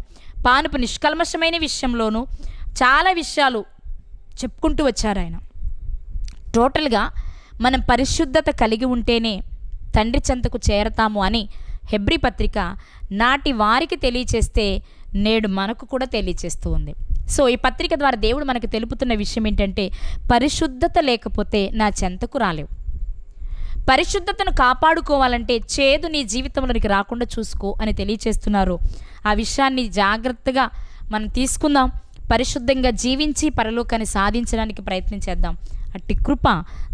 పానుపు నిష్కల్మషమైన విషయంలోనూ చాలా విషయాలు చెప్పుకుంటూ వచ్చారు ఆయన. టోటల్గా మనం పరిశుద్ధత కలిగి ఉంటేనే తండ్రి చెంతకు చేరతాము అని హెబ్రీ పత్రిక నాటి వారికి తెలియచేస్తే నేడు మనకు కూడా తెలియచేస్తూ ఉంది. సో ఈ పత్రిక ద్వారా దేవుడు మనకు తెలుపుతున్న విషయం ఏంటంటే, పరిశుద్ధత లేకపోతే నా చెంతకు రాలేవు. పరిశుద్ధతను కాపాడుకోవాలంటే చేదు నీ జీవితంలోనికి రాకుండా చూసుకో అని తెలియచేస్తున్నారు. ఆ విషయాన్ని జాగ్రత్తగా మనం తీసుకుందాం, పరిశుద్ధంగా జీవించి పరలోకాన్ని సాధించడానికి ప్రయత్నం చేద్దాం. అట్టి కృప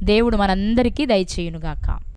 దేవుడు మనందరికీ దయచేయునుగాక.